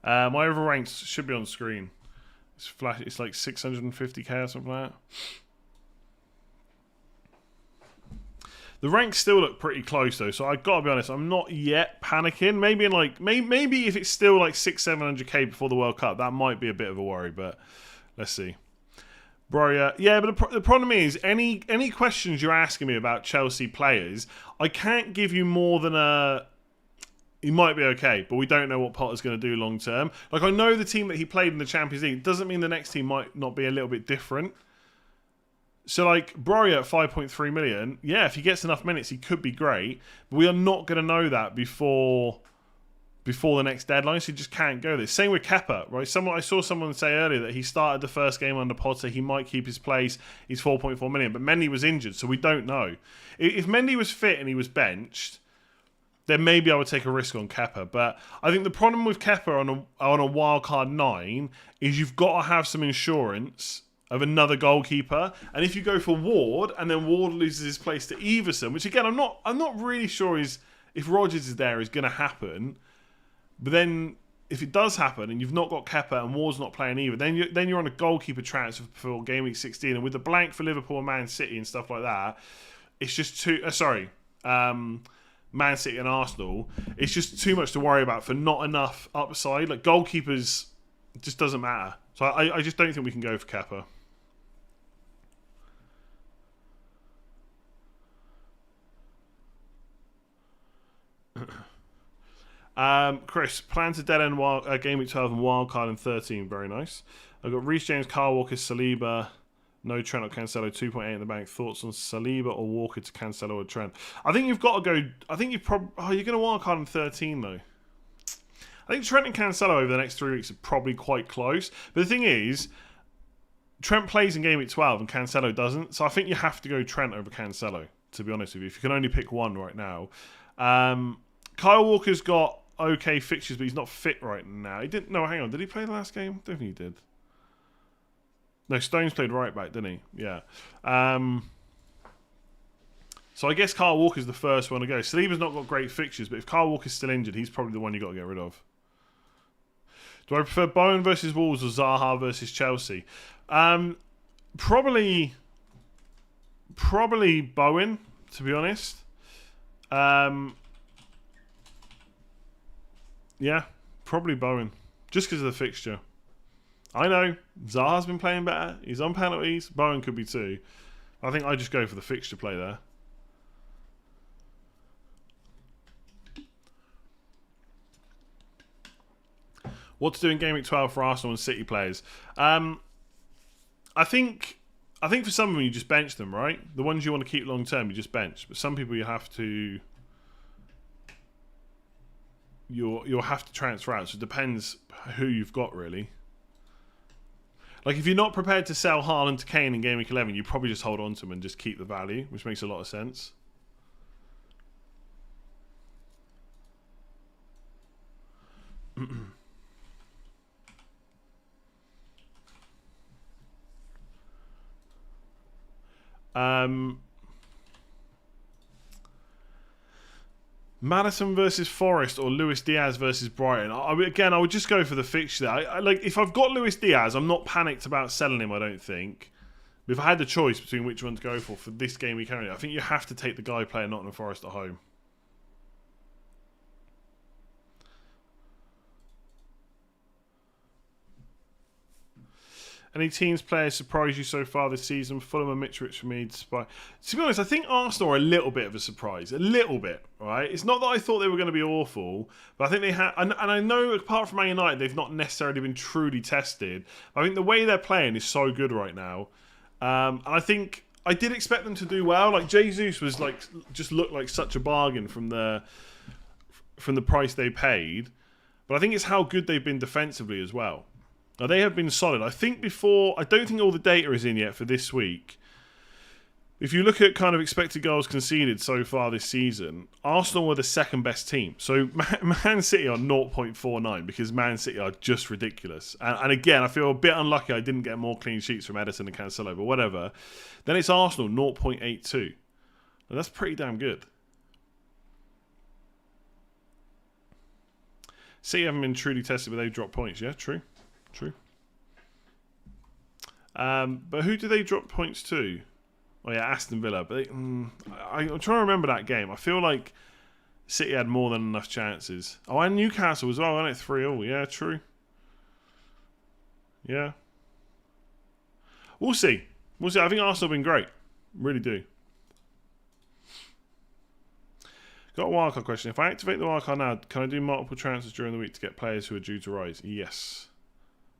My overall ranks should be on screen. It's flash. It's like 650k or something like that. The ranks still look pretty close though, so I gotta be honest, I'm not yet panicking. Maybe in like maybe if it's still like 600-700k before the World Cup, that might be a bit of a worry. But let's see, bro. Yeah, but the problem is any questions you're asking me about Chelsea players, I can't give you more than a. He might be okay, but we don't know what Potter's going to do long term. Like I know the team that he played in the Champions League doesn't mean the next team might not be a little bit different. So, like, Broya at 5.3 million, yeah, if he gets enough minutes, he could be great. But we are not going to know that before the next deadline, so you just can't go there. Same with Kepa, right? I saw someone say earlier that he started the first game under Potter. He might keep his place. He's 4.4 million. But Mendy was injured, so we don't know. If Mendy was fit and he was benched, then maybe I would take a risk on Kepa. But I think the problem with Kepa on a wildcard 9 is you've got to have some insurance of another goalkeeper, and if you go for Ward and then Ward loses his place to Everson, which again I'm not really sure if Rodgers is there is going to happen, but then if it does happen and you've not got Kepa and Ward's not playing either, then you're on a goalkeeper transfer for game week 16, and with the blank for Liverpool and Man City and stuff like that, it's just too Man City and Arsenal, it's just too much to worry about for not enough upside. Like goalkeepers, it just doesn't matter. So I just don't think we can go for Kepa. Chris, plan to dead end game week 12 and wildcard in 13. Very nice. I've got Reece James, Kyle Walker, Saliba, no Trent or Cancelo, 2.8 in the bank. Thoughts on Saliba or Walker to Cancelo or Trent? I think you've got to go. I think you're going to wildcard in 13 though. I think Trent and Cancelo over the next 3 weeks are probably quite close. But the thing is, Trent plays in game week 12 and Cancelo doesn't. So I think you have to go Trent over Cancelo, to be honest with you. If you can only pick one right now. Kyle Walker's got okay fixtures, but he's not fit right now. He didn't. No, hang on. Did he play the last game? Don't think he did. No, Stones played right back, didn't he? Yeah. So I guess Kyle Walker's the first one to go. Saliba's not got great fixtures, but if Kyle Walker's still injured, he's probably the one you got to get rid of. Do I prefer Bowen versus Wolves or Zaha versus Chelsea? Probably Bowen, to be honest. Yeah, probably Bowen. Just because of the fixture. I know, Zaha's been playing better. He's on penalties. Bowen could be too. I think I just go for the fixture play there. What to do in Game Week 12 for Arsenal and City players? I think for some of them you just bench them, right? The ones you want to keep long term, you just bench. But some people you have to... You'll have to transfer out. So it depends who you've got, really. Like, if you're not prepared to sell Haaland to Kane in Game Week 11, you probably just hold on to him and just keep the value, which makes a lot of sense. Maddison versus Forest or Luis Diaz versus Brighton. I would just go for the fixture. Like, if I've got Luis Diaz, I'm not panicked about selling him, I don't think. But if I had the choice between which one to go for this game week only, I think you have to take the guy playing Nottingham Forest at home. Any teams players surprised you so far this season? Fulham and Mitrovic for me. To be honest, I think Arsenal are a little bit of a surprise. A little bit, right? It's not that I thought they were going to be awful, but I think they had... And I know, apart from Man United, they've not necessarily been truly tested. I think the way they're playing is so good right now. And I think... I did expect them to do well. Like, Jesus was like... Just looked like such a bargain from the price they paid. But I think it's how good they've been defensively as well. Now, they have been solid. I think before... I don't think all the data is in yet for this week. If you look at kind of expected goals conceded so far this season, Arsenal were the second best team. So Man City are 0.49 because Man City are just ridiculous. And again, I feel a bit unlucky I didn't get more clean sheets from Ederson and Cancelo, but whatever. Then it's Arsenal, 0.82. Well, that's pretty damn good. City haven't been truly tested, but they've dropped points. Yeah, true. But who do they drop points to? Oh yeah, Aston Villa. But I'm trying to remember that game. I feel like City had more than enough chances. Oh, and Newcastle as well, wasn't it? 3-3. Yeah, true. Yeah. We'll see. I think Arsenal have been great. Really do. Got a wildcard question. If I activate the wildcard now, can I do multiple transfers during the week to get players who are due to rise? Yes.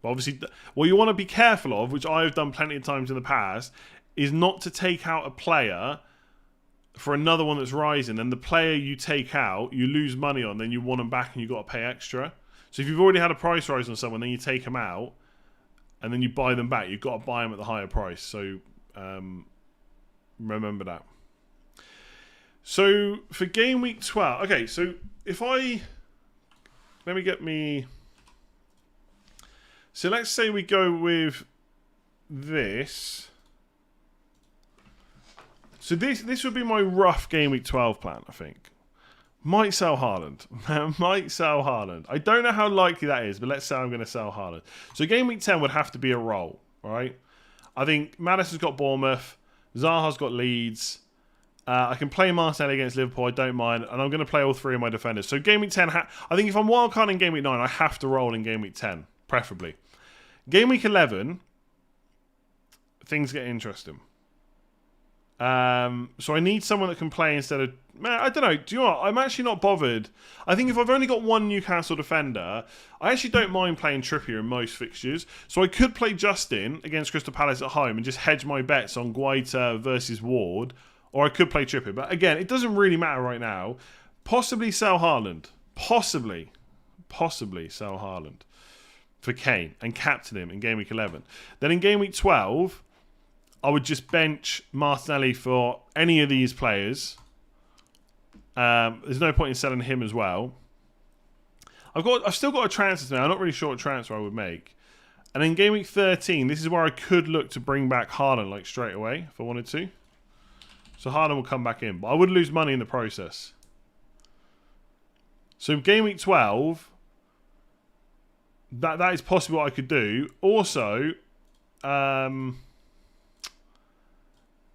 But obviously, what you want to be careful of, which I've done plenty of times in the past, is not to take out a player for another one that's rising, and the player you take out, you lose money on, then you want them back and you've got to pay extra. So if you've already had a price rise on someone, then you take them out, and then you buy them back, you've got to buy them at the higher price. So remember that. So for game week 12, okay, so if I, let me get me, so let's say we go with this. So this would be my rough game week 12 plan, I think. Might sell Haaland. I don't know how likely that is, but let's say I'm going to sell Haaland. So game week 10 would have to be a roll, right? I think Maddison's got Bournemouth. Zaha's got Leeds. I can play Martinelli against Liverpool, I don't mind. And I'm going to play all three of my defenders. So game week 10, I think if I'm wildcard in game week 9, I have to roll in game week 10, preferably. Game week 11, things get interesting. So I need someone that can play instead of... Man, I don't know. Do you know what? I'm actually not bothered. I think if I've only got one Newcastle defender, I actually don't mind playing Trippier in most fixtures. So I could play Justin against Crystal Palace at home and just hedge my bets on Guaita versus Ward. Or I could play Trippier. But again, it doesn't really matter right now. Possibly sell Haaland. Possibly sell Haaland for Kane and captain him in game week 11. Then in game week 12... I would just bench Martinelli for any of these players. There's no point in selling him as well. I've still got a transfer now. I'm not really sure what transfer I would make. And in game week 13, this is where I could look to bring back Haaland like straight away if I wanted to. So Haaland will come back in, but I would lose money in the process. So in game week 12, that is possibly what I could do. Also,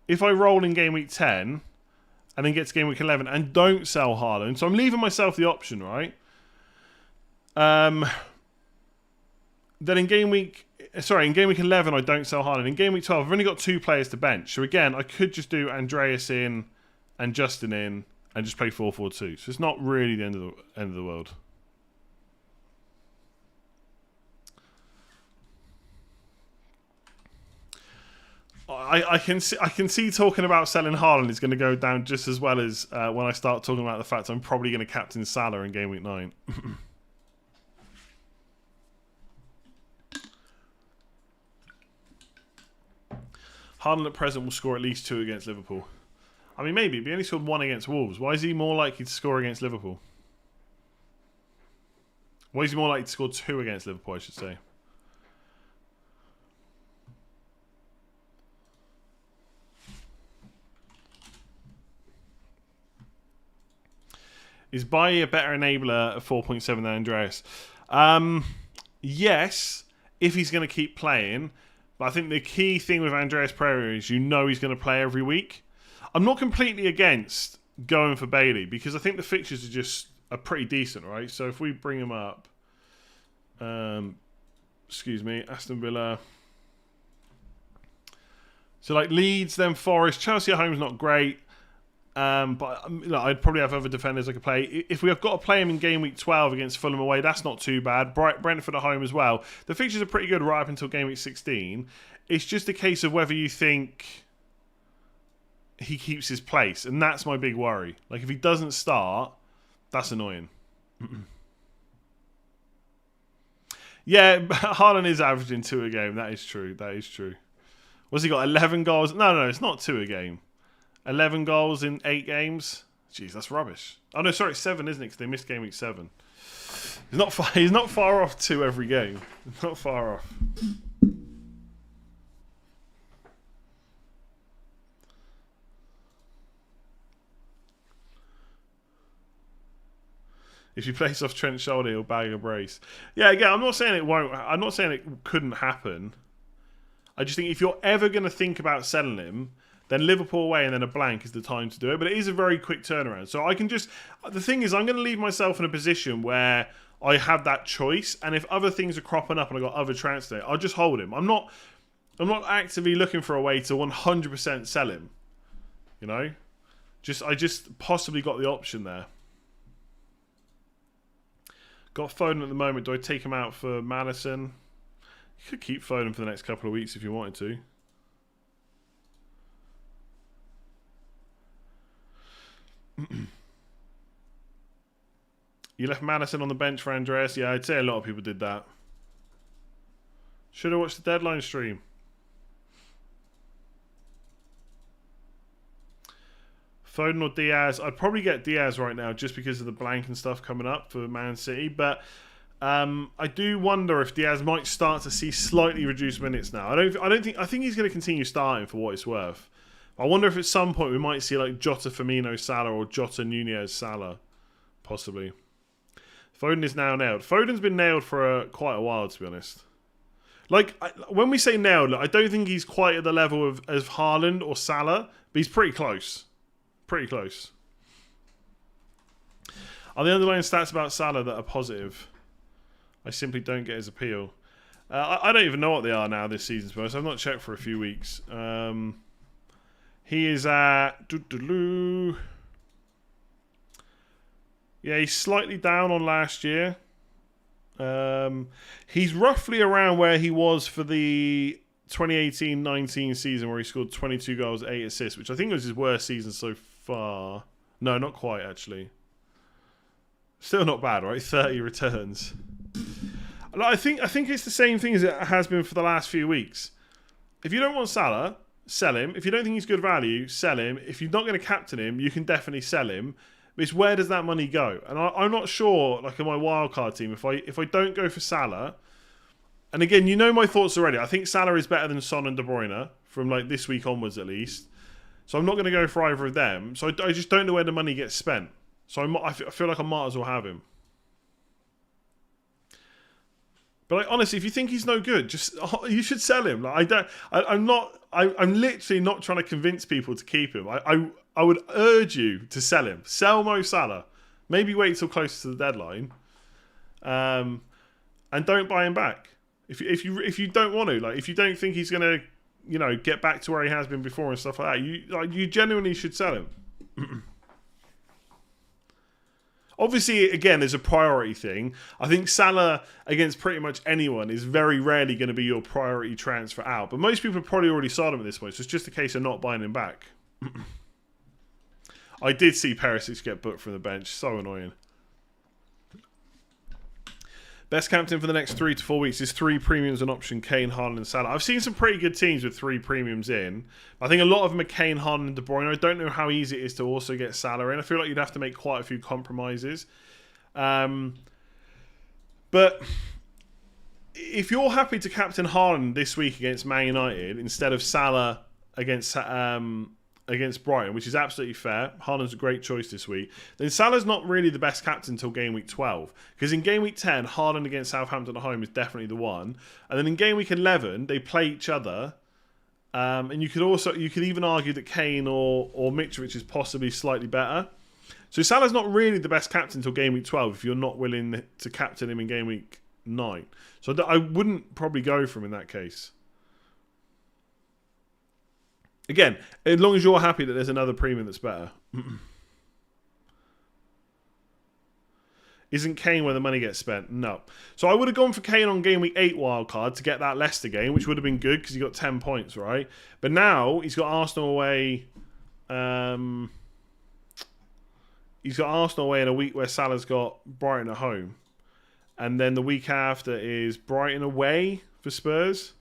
if I roll in game week 10 and then get to game week 11 and don't sell Haaland, so I'm leaving myself the option, right? Then in game week 11 I don't sell Haaland. In game week 12 I've only got two players to bench. So again, I could just do Andreas in and Justin in and just play 4-4-2. So it's not really the end of the world. I can see talking about selling Haaland is going to go down just as well as when I start talking about the fact I'm probably going to captain Salah in game week 9. Haaland at present will score at least 2 against Liverpool. I mean, maybe, but he only scored 1 against Wolves. Why is he more likely to score against Liverpool? Why is he more likely to score 2 against Liverpool, I should say? Is Bailly a better enabler at 4.7 than Andreas? Yes, if he's going to keep playing. But I think the key thing with Andreas Pereira is he's going to play every week. I'm not completely against going for Bailly because I think the fixtures are pretty decent, right? So if we bring him up, Aston Villa. So like Leeds, then Forest, Chelsea at home is not great. But I'd probably have other defenders I could play. If we have got to play him in game week 12 against Fulham away, that's not too bad. Brentford at home as well. The fixtures are pretty good right up until game week 16. It's just a case of whether you think he keeps his place, and that's my big worry. Like if he doesn't start, that's annoying. Yeah, Haaland is averaging 2 a game. That is true. What's he got? 11 goals? No, it's not 2 a game. 11 goals in 8 games. Jeez, that's rubbish. Oh no, sorry, 7, isn't it? Because they missed game week 7. He's not far. He's not far off 2 every game. Not far off. If you place off Trent's shoulder, he'll bag a brace. Yeah, again, I'm not saying it won't. I'm not saying it couldn't happen. I just think if you're ever going to think about selling him, then Liverpool away and then a blank is the time to do it. But it is a very quick turnaround. So I can just... The thing is, I'm going to leave myself in a position where I have that choice. And if other things are cropping up and I've got other transfers, I'll just hold him. I'm not actively looking for a way to 100% sell him. You know? I just possibly got the option there. Got Foden at the moment. Do I take him out for Madison? You could keep Foden for the next couple of weeks if you wanted to. You left Madison on the bench for Andreas? Yeah, I'd say a lot of people did that. Should have watched the deadline stream. Foden or Diaz? I'd probably get Diaz right now just because of the blank and stuff coming up for Man City. But I do wonder if Diaz might start to see slightly reduced minutes now. I think he's going to continue starting for what it's worth. I wonder if at some point we might see like Jota, Firmino, Salah, or Jota, Nunez, Salah, possibly. Foden is now nailed. Foden's been nailed for quite a while, to be honest. Like when we say nailed, I don't think he's quite at the level of Haaland or Salah, but he's pretty close. Pretty close. Are the underlying stats about Salah that are positive? I simply don't get his appeal. I don't even know what they are now this season, suppose. I've not checked for a few weeks. He is at... Yeah, he's slightly down on last year. He's roughly around where he was for the 2018-19 season, where he scored 22 goals, 8 assists, which I think was his worst season so far. No, not quite, actually. Still not bad, right? 30 returns. I think it's the same thing as it has been for the last few weeks. If you don't want Salah, sell him. If you don't think he's good value, sell him. If you're not going to captain him, you can definitely sell him. But it's where does that money go? And I'm not sure, like in my wildcard team, if I don't go for Salah, and again, you know my thoughts already. I think Salah is better than Son and De Bruyne from like this week onwards at least. So I'm not going to go for either of them. So I just don't know where the money gets spent. So I feel like I might as well have him. But like, honestly, if you think he's no good, you should sell him. Like I'm literally not trying to convince people to keep him. I would urge you to sell him. Sell Mo Salah. Maybe wait till closer to the deadline. And don't buy him back. If you don't want to, like if you don't think he's gonna, get back to where he has been before and stuff like that, you genuinely should sell him. Obviously, again, there's a priority thing. I think Salah against pretty much anyone is very rarely going to be your priority transfer out. But most people have probably already sold him at this point, so it's just a case of not buying him back. I did see Perisic get booked from the bench. So annoying. Best captain for the next 3 to 4 weeks is 3 premiums an option, Kane, Haaland and Salah. I've seen some pretty good teams with 3 premiums in. I think a lot of them are Kane, Haaland and De Bruyne. I don't know how easy it is to also get Salah in. I feel like you'd have to make quite a few compromises. But if you're happy to captain Haaland this week against Man United instead of Salah against Brighton, which is absolutely fair. Haaland's a great choice this week. Then Salah's not really the best captain until game week 12. Because in game week 10, Haaland against Southampton at home is definitely the one. And then in game week 11, they play each other. And you could even argue that Kane or Mitrovic is possibly slightly better. So Salah's not really the best captain until game week 12 if you're not willing to captain him in game week 9. So I wouldn't probably go for him in that case. Again, as long as you're happy that there's another premium that's better. Isn't Kane where the money gets spent? No. So I would have gone for Kane on game week 8 wildcard to get that Leicester game, which would have been good because he got 10 points, right? But now he's got Arsenal away. He's got Arsenal away in a week where Salah's got Brighton at home. And then the week after is Brighton away for Spurs,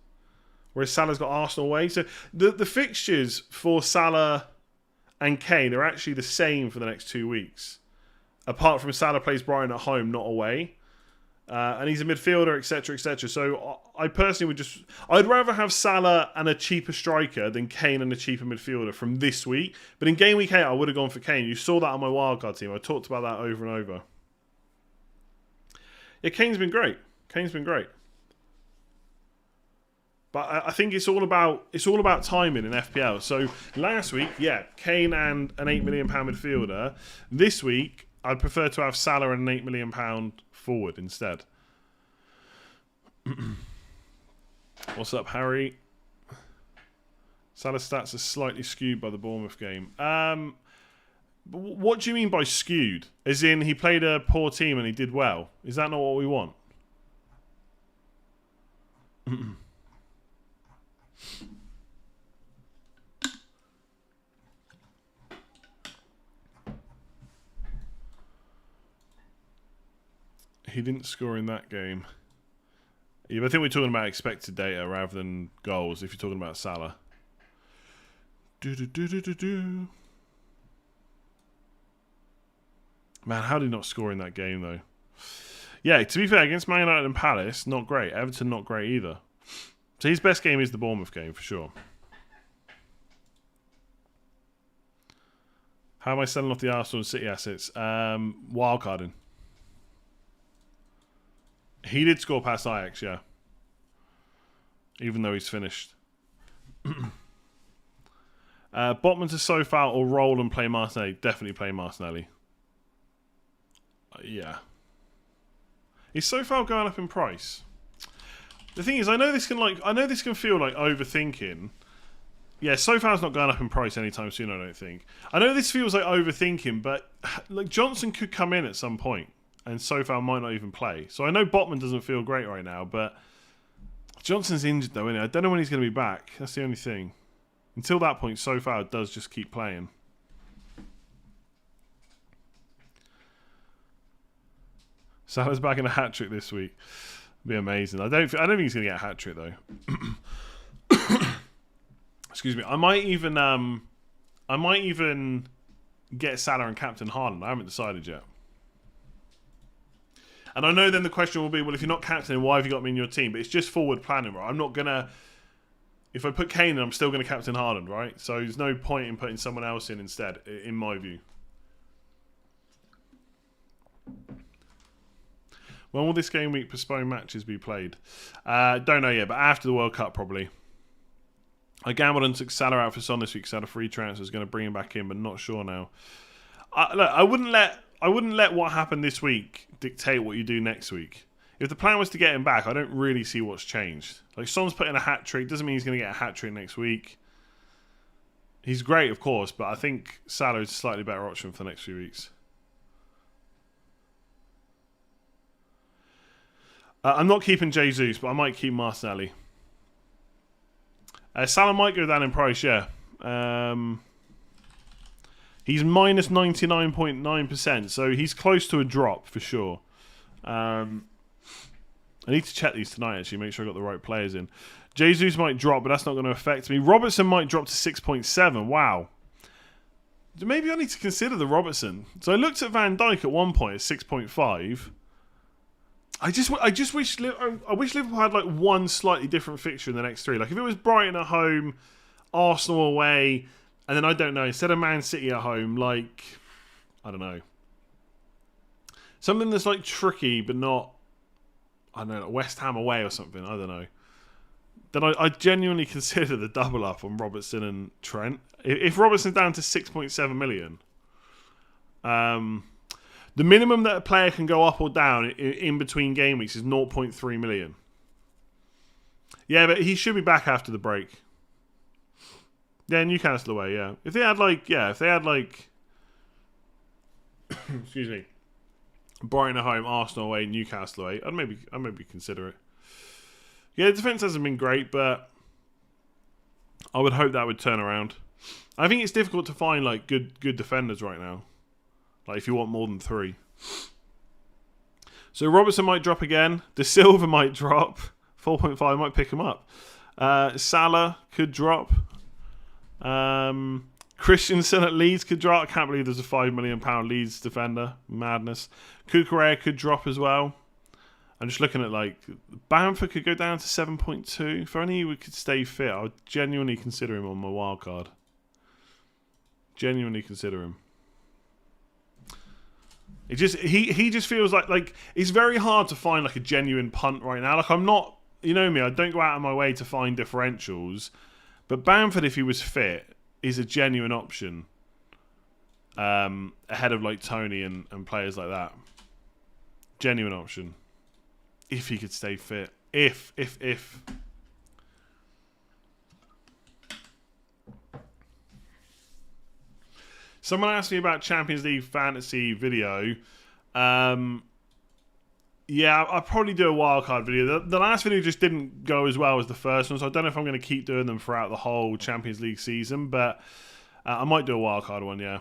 whereas Salah's got Arsenal away. So the fixtures for Salah and Kane are actually the same for the next 2 weeks. Apart from Salah plays Brighton at home, not away. And he's a midfielder, etc., etc. So I personally I'd rather have Salah and a cheaper striker than Kane and a cheaper midfielder from this week. But in game week 8, I would have gone for Kane. You saw that on my wildcard team. I talked about that over and over. Yeah, Kane's been great. But I think it's all about timing in FPL. So last week, yeah, Kane and an £8 million midfielder. This week, I'd prefer to have Salah and an £8 million forward instead. What's up, Harry? Salah's stats are slightly skewed by the Bournemouth game. What do you mean by skewed? As in, he played a poor team and he did well. Is that not what we want? He didn't score in that game. Yeah, but I think we're talking about expected data rather than goals if you're talking about Salah. Man, how did he not score in that game, though? Yeah, to be fair, against Man United and Palace, not great. Everton, not great either. So his best game is the Bournemouth game, for sure. How am I selling off the Arsenal and City assets? Wildcarding. He did score past Ajax, yeah. Even though he's finished. Botman to Sofal or roll and play Martinelli. Definitely play Martinelli. Yeah. Is Sofal going up in price? The thing is, I know this can feel like overthinking. Yeah, Sofal's not going up in price anytime soon, I don't think. I know this feels like overthinking, but like Johnson could come in at some point. And Sofal might not even play. So I know Botman doesn't feel great right now, but Johnson's injured though, isn't he? I don't know when he's going to be back. That's the only thing. Until that point, Sofal does just keep playing. Salah's back in a hat-trick this week. It'd be amazing. I don't think he's going to get a hat-trick though. Excuse me. I might even get Salah and Captain Haaland. I haven't decided yet. And I know then the question will be, well, if you're not captaining, why have you got me in your team? But it's just forward planning, right? I'm not going to... If I put Kane in, I'm still going to captain Haaland, right? So there's no point in putting someone else in instead, in my view. When will this game week postponed matches be played? Don't know yet, but after the World Cup, probably. I gambled and took Salah out for Son this week because I had a free transfer. I was going to bring him back in, but not sure now. Look, I wouldn't let what happened this week dictate what you do next week. If the plan was to get him back, I don't really see what's changed. Like, Son's put in a hat-trick. Doesn't mean he's going to get a hat-trick next week. He's great, of course, but I think Salah is a slightly better option for the next few weeks. I'm not keeping Jesus, but I might keep Martinelli. Salah might go down in price, yeah. He's minus 99.9%, so he's close to a drop for sure. I need to check these tonight, actually, make sure I got the right players in. Jesus might drop, but that's not going to affect me. Robertson might drop to 6.7. Wow. Maybe I need to consider the Robertson. So I looked at Van Dijk at one point at 6.5. I wish Liverpool had like one slightly different fixture in the next three. Like if it was Brighton at home, Arsenal away, and then I don't know, instead of Man City at home, like I don't know, something that's like tricky but not, I don't know, like West Ham away or something. I don't know. Then I genuinely consider the double up on Robertson and Trent. If Robertson's down to 6.7 million, the minimum that a player can go up or down in between game weeks is 0.3 million. Yeah, but he should be back after the break. Yeah, Newcastle away, yeah. If they had excuse me, Brighton at home, Arsenal away, Newcastle away, I'd maybe consider it. Yeah, the defence hasn't been great, but I would hope that would turn around. I think it's difficult to find like good defenders right now. Like if you want more than 3. So Robertson might drop again. De Silva might drop. 4.5 might pick him up. Salah could drop. Christensen at Leeds could drop. I can't believe there's a £5 million Leeds defender. Madness. Cucurella could drop as well. I'm just looking at, like, Bamford could go down to 7.2. If only we could stay fit, I would genuinely consider him on my wildcard. Genuinely consider him. It just he just feels like it's very hard to find like a genuine punt right now. Like I'm not, you know me, I don't go out of my way to find differentials. But Bamford, if he was fit, is a genuine option. Ahead of like Tony and players like that. Genuine option. If he could stay fit. If. Someone asked me about Champions League fantasy video. Yeah, I'll probably do a wildcard video. The last video just didn't go as well as the first one, so I don't know if I'm going to keep doing them throughout the whole Champions League season, but I might do a wildcard one, yeah.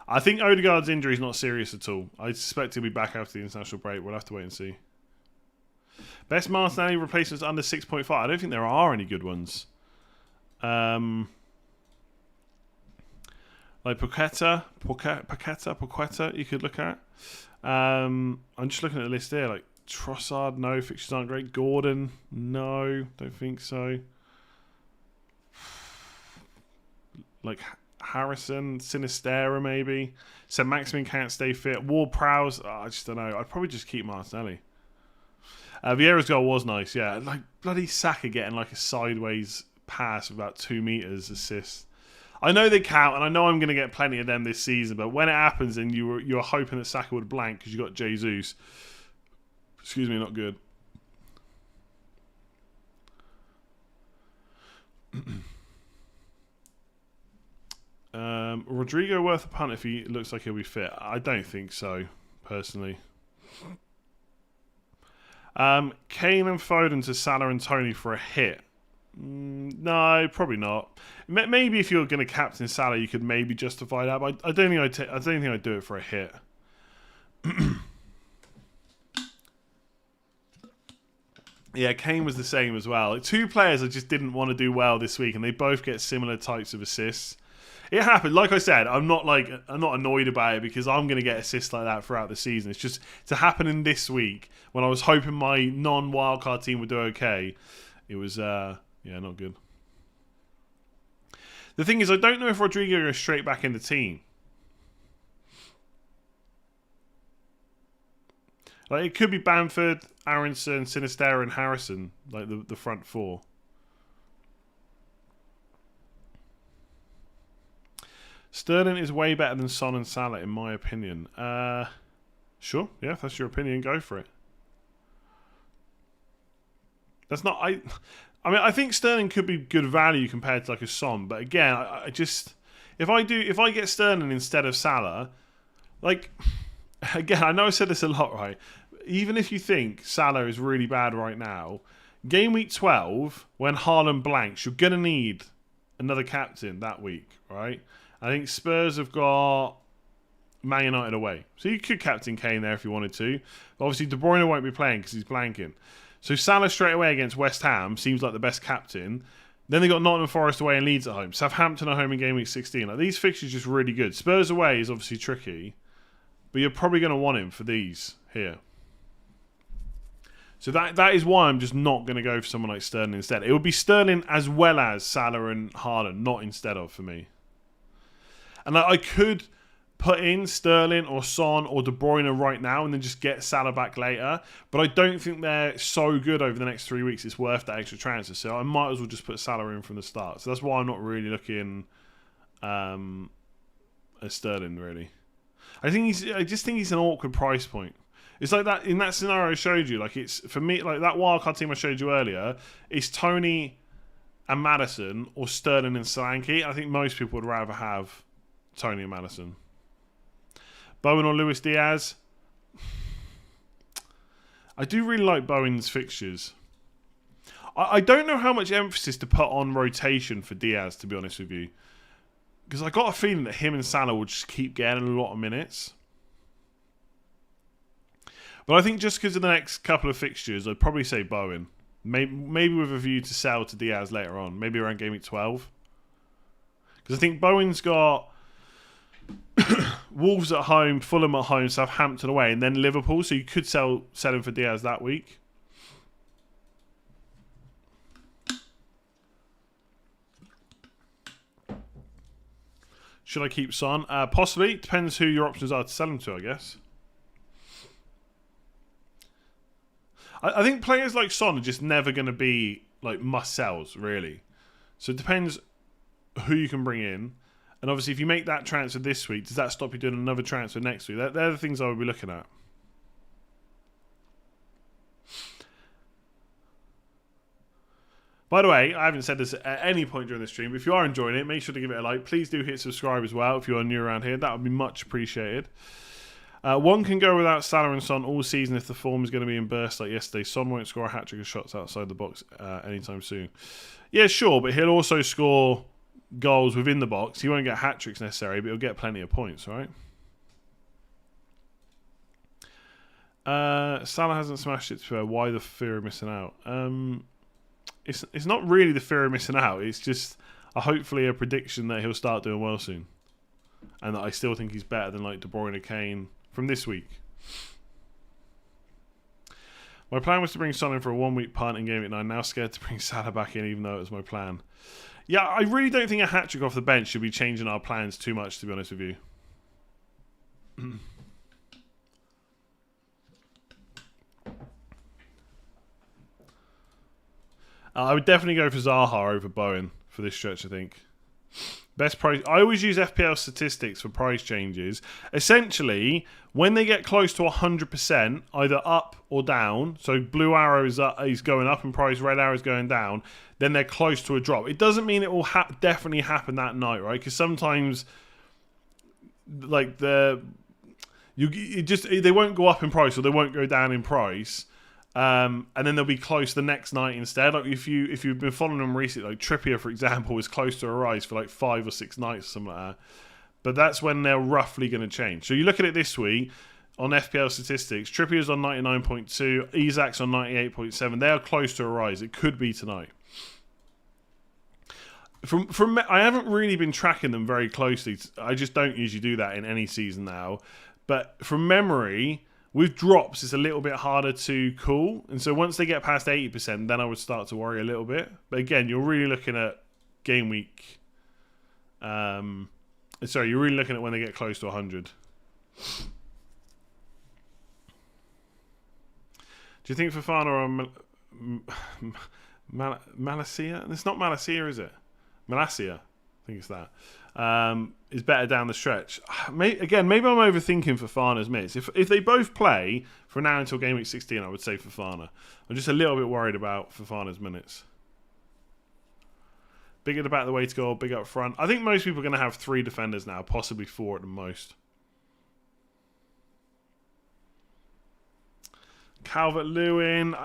I think Odegaard's injury is not serious at all. I suspect he'll be back after the international break. We'll have to wait and see. Best Martinelli replacements under 6.5. I don't think there are any good ones. Like Paqueta, you could look at. I'm just looking at the list here. Like Trossard, no. Fixtures aren't great. Gordon, no. Don't think so. Like Harrison, Sinistera, maybe. St. Maximin can't stay fit. Ward-Prowse, I just don't know. I'd probably just keep Martinelli. Vieira's goal was nice, yeah. Like bloody Saka getting like a sideways pass of about 2 meters assist. I know they count, and I know I'm going to get plenty of them this season, but when it happens and you're hoping that Saka would blank because you got Jesus, excuse me, not good. Rodrigo worth a punt if he looks like he'll be fit? I don't think so, personally. Kane and Foden to Salah and Tony for a hit. No, probably not. Maybe if you're going to captain Salah, you could maybe justify that. But I don't think I'd do it for a hit. Yeah, Kane was the same as well. 2 players I just didn't want to do well this week, and they both get similar types of assists. It happened. Like I said, I'm not annoyed about it because I'm going to get assists like that throughout the season. It's just to happen in this week when I was hoping my non-wildcard team would do okay. It was yeah, not good. The thing is, I don't know if Rodrigo goes straight back in the team. Like, it could be Bamford, Aronson, Sinistera, and Harrison, like the front 4. Sterling is way better than Son and Salah, in my opinion. Sure, yeah, if that's your opinion, go for it. That's not... I mean, I think Sterling could be good value compared to like a Son, but again, I just if I get Sterling instead of Salah, like again, I know I said this a lot, right? Even if you think Salah is really bad right now, game week 12 when Haaland blanks, you're gonna need another captain that week, right? I think Spurs have got Man United away, so you could captain Kane there if you wanted to. But obviously, De Bruyne won't be playing because he's blanking. So Salah straight away against West Ham seems like the best captain. Then they got Nottingham Forest away and Leeds at home. Southampton at home in game week 16. Like, these fixtures are just really good. Spurs away is obviously tricky, but you're probably going to want him for these here. So that is why I'm just not going to go for someone like Sterling instead. It would be Sterling as well as Salah and Haaland, not instead of for me. And I could put in Sterling or Son or De Bruyne right now and then just get Salah back later. But I don't think they're so good over the next 3 weeks it's worth that extra transfer. So I might as well just put Salah in from the start. So that's why I'm not really looking at Sterling, really. I just think he's an awkward price point. It's like that in that scenario I showed you. Like, it's for me, like that wildcard team I showed you earlier, it's Tony and Maddison or Sterling and Solanke. I think most people would rather have Tony and Maddison. Bowen or Luis Diaz? I do really like Bowen's fixtures. I don't know how much emphasis to put on rotation for Diaz, to be honest with you. Because I got a feeling that him and Salah will just keep getting a lot of minutes. But I think just because of the next couple of fixtures, I'd probably say Bowen. Maybe with a view to sell to Diaz later on. Maybe around game week 12. Because I think Bowen's got Wolves at home, Fulham at home, Southampton away, and then Liverpool. So you could sell him for Diaz that week. Should I keep Son? Possibly. Depends who your options are to sell him to, I guess. I think players like Son are just never going to be like must-sells, really. So it depends who you can bring in. And obviously, if you make that transfer this week, does that stop you doing another transfer next week? They're the things I would be looking at. By the way, I haven't said this at any point during the stream, but if you are enjoying it, make sure to give it a like. Please do hit subscribe as well if you are new around here. That would be much appreciated. One can go without Salah and Son all season if the form is going to be in bursts like yesterday. Son won't score a hat-trick of shots outside the box anytime soon. Yeah, sure, but he'll also score goals within the box. He won't get hat-tricks necessarily, but he'll get plenty of points, right? Salah hasn't smashed it to why the fear of missing out? It's not really the fear of missing out. It's just hopefully a prediction that he'll start doing well soon. And that I still think he's better than like De Bruyne and Kane from this week. My plan was to bring Son in for a 1 week punt in Gameweek 9. Now scared to bring Salah back in even though it was my plan. Yeah, I really don't think a hat-trick off the bench should be changing our plans too much, to be honest with you. I would definitely go for Zaha over Bowen for this stretch, I think. Best price. I always use FPL statistics for price changes. Essentially, when they get close to 100%, either up or down, so blue arrow is going up in price, red arrow is going down, then they're close to a drop. It doesn't mean it will definitely happen that night, right? Because sometimes, like they won't go up in price or they won't go down in price. And then they'll be close the next night instead. Like if you've been following them recently, like Trippier, for example, was close to a rise for like 5 or 6 nights or something like that. But that's when they're roughly going to change. So you look at it this week on FPL statistics. Trippier's on 99.2, Isak's on 98.7. They are close to a rise. It could be tonight. From I haven't really been tracking them very closely. I just don't usually do that in any season now. But from memory, with drops, it's a little bit harder to call. And so once they get past 80%, then I would start to worry a little bit. But again, you're really looking at game week. Sorry, you're really looking at when they get close to 100. Do you think Fofana or Malacia? It's not Malacia, is it? Malacia. I think it's that. Is better down the stretch. Again, maybe I'm overthinking Fofana's minutes. If they both play from now until game week 16, I would say Fofana. I'm just a little bit worried about Fofana's minutes. Big at the back, the way to go, big up front. I think most people are going to have 3 defenders now, possibly 4 at the most. Calvert-Lewin,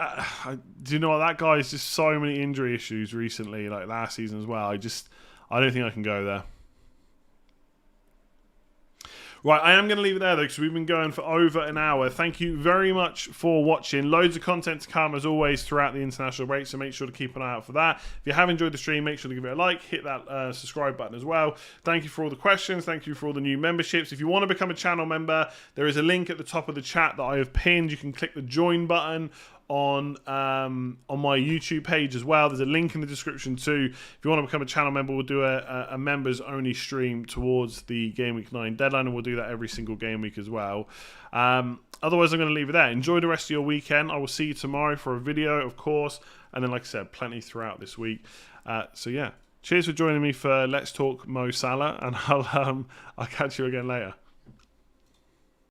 do you know what? That guy's just so many injury issues recently, like last season as well. I don't think I can go there. Right, I am going to leave it there, though, because we've been going for over an hour. Thank you very much for watching. Loads of content to come, as always, throughout the international break, so make sure to keep an eye out for that. If you have enjoyed the stream, make sure to give it a like. Hit that subscribe button as well. Thank you for all the questions. Thank you for all the new memberships. If you want to become a channel member, there is a link at the top of the chat that I have pinned. You can click the join button on my YouTube page as well. There's a link in the description too. If you want to become a channel member, we'll do a members only stream towards the Game Week 9 deadline, and we'll do that every single game week as well. Otherwise, I'm going to leave it there. Enjoy the rest of your weekend. I will see you tomorrow for a video, of course, and then, like I said, plenty throughout this week. So yeah, cheers for joining me for Let's Talk Mo Salah, and I'll catch you again later.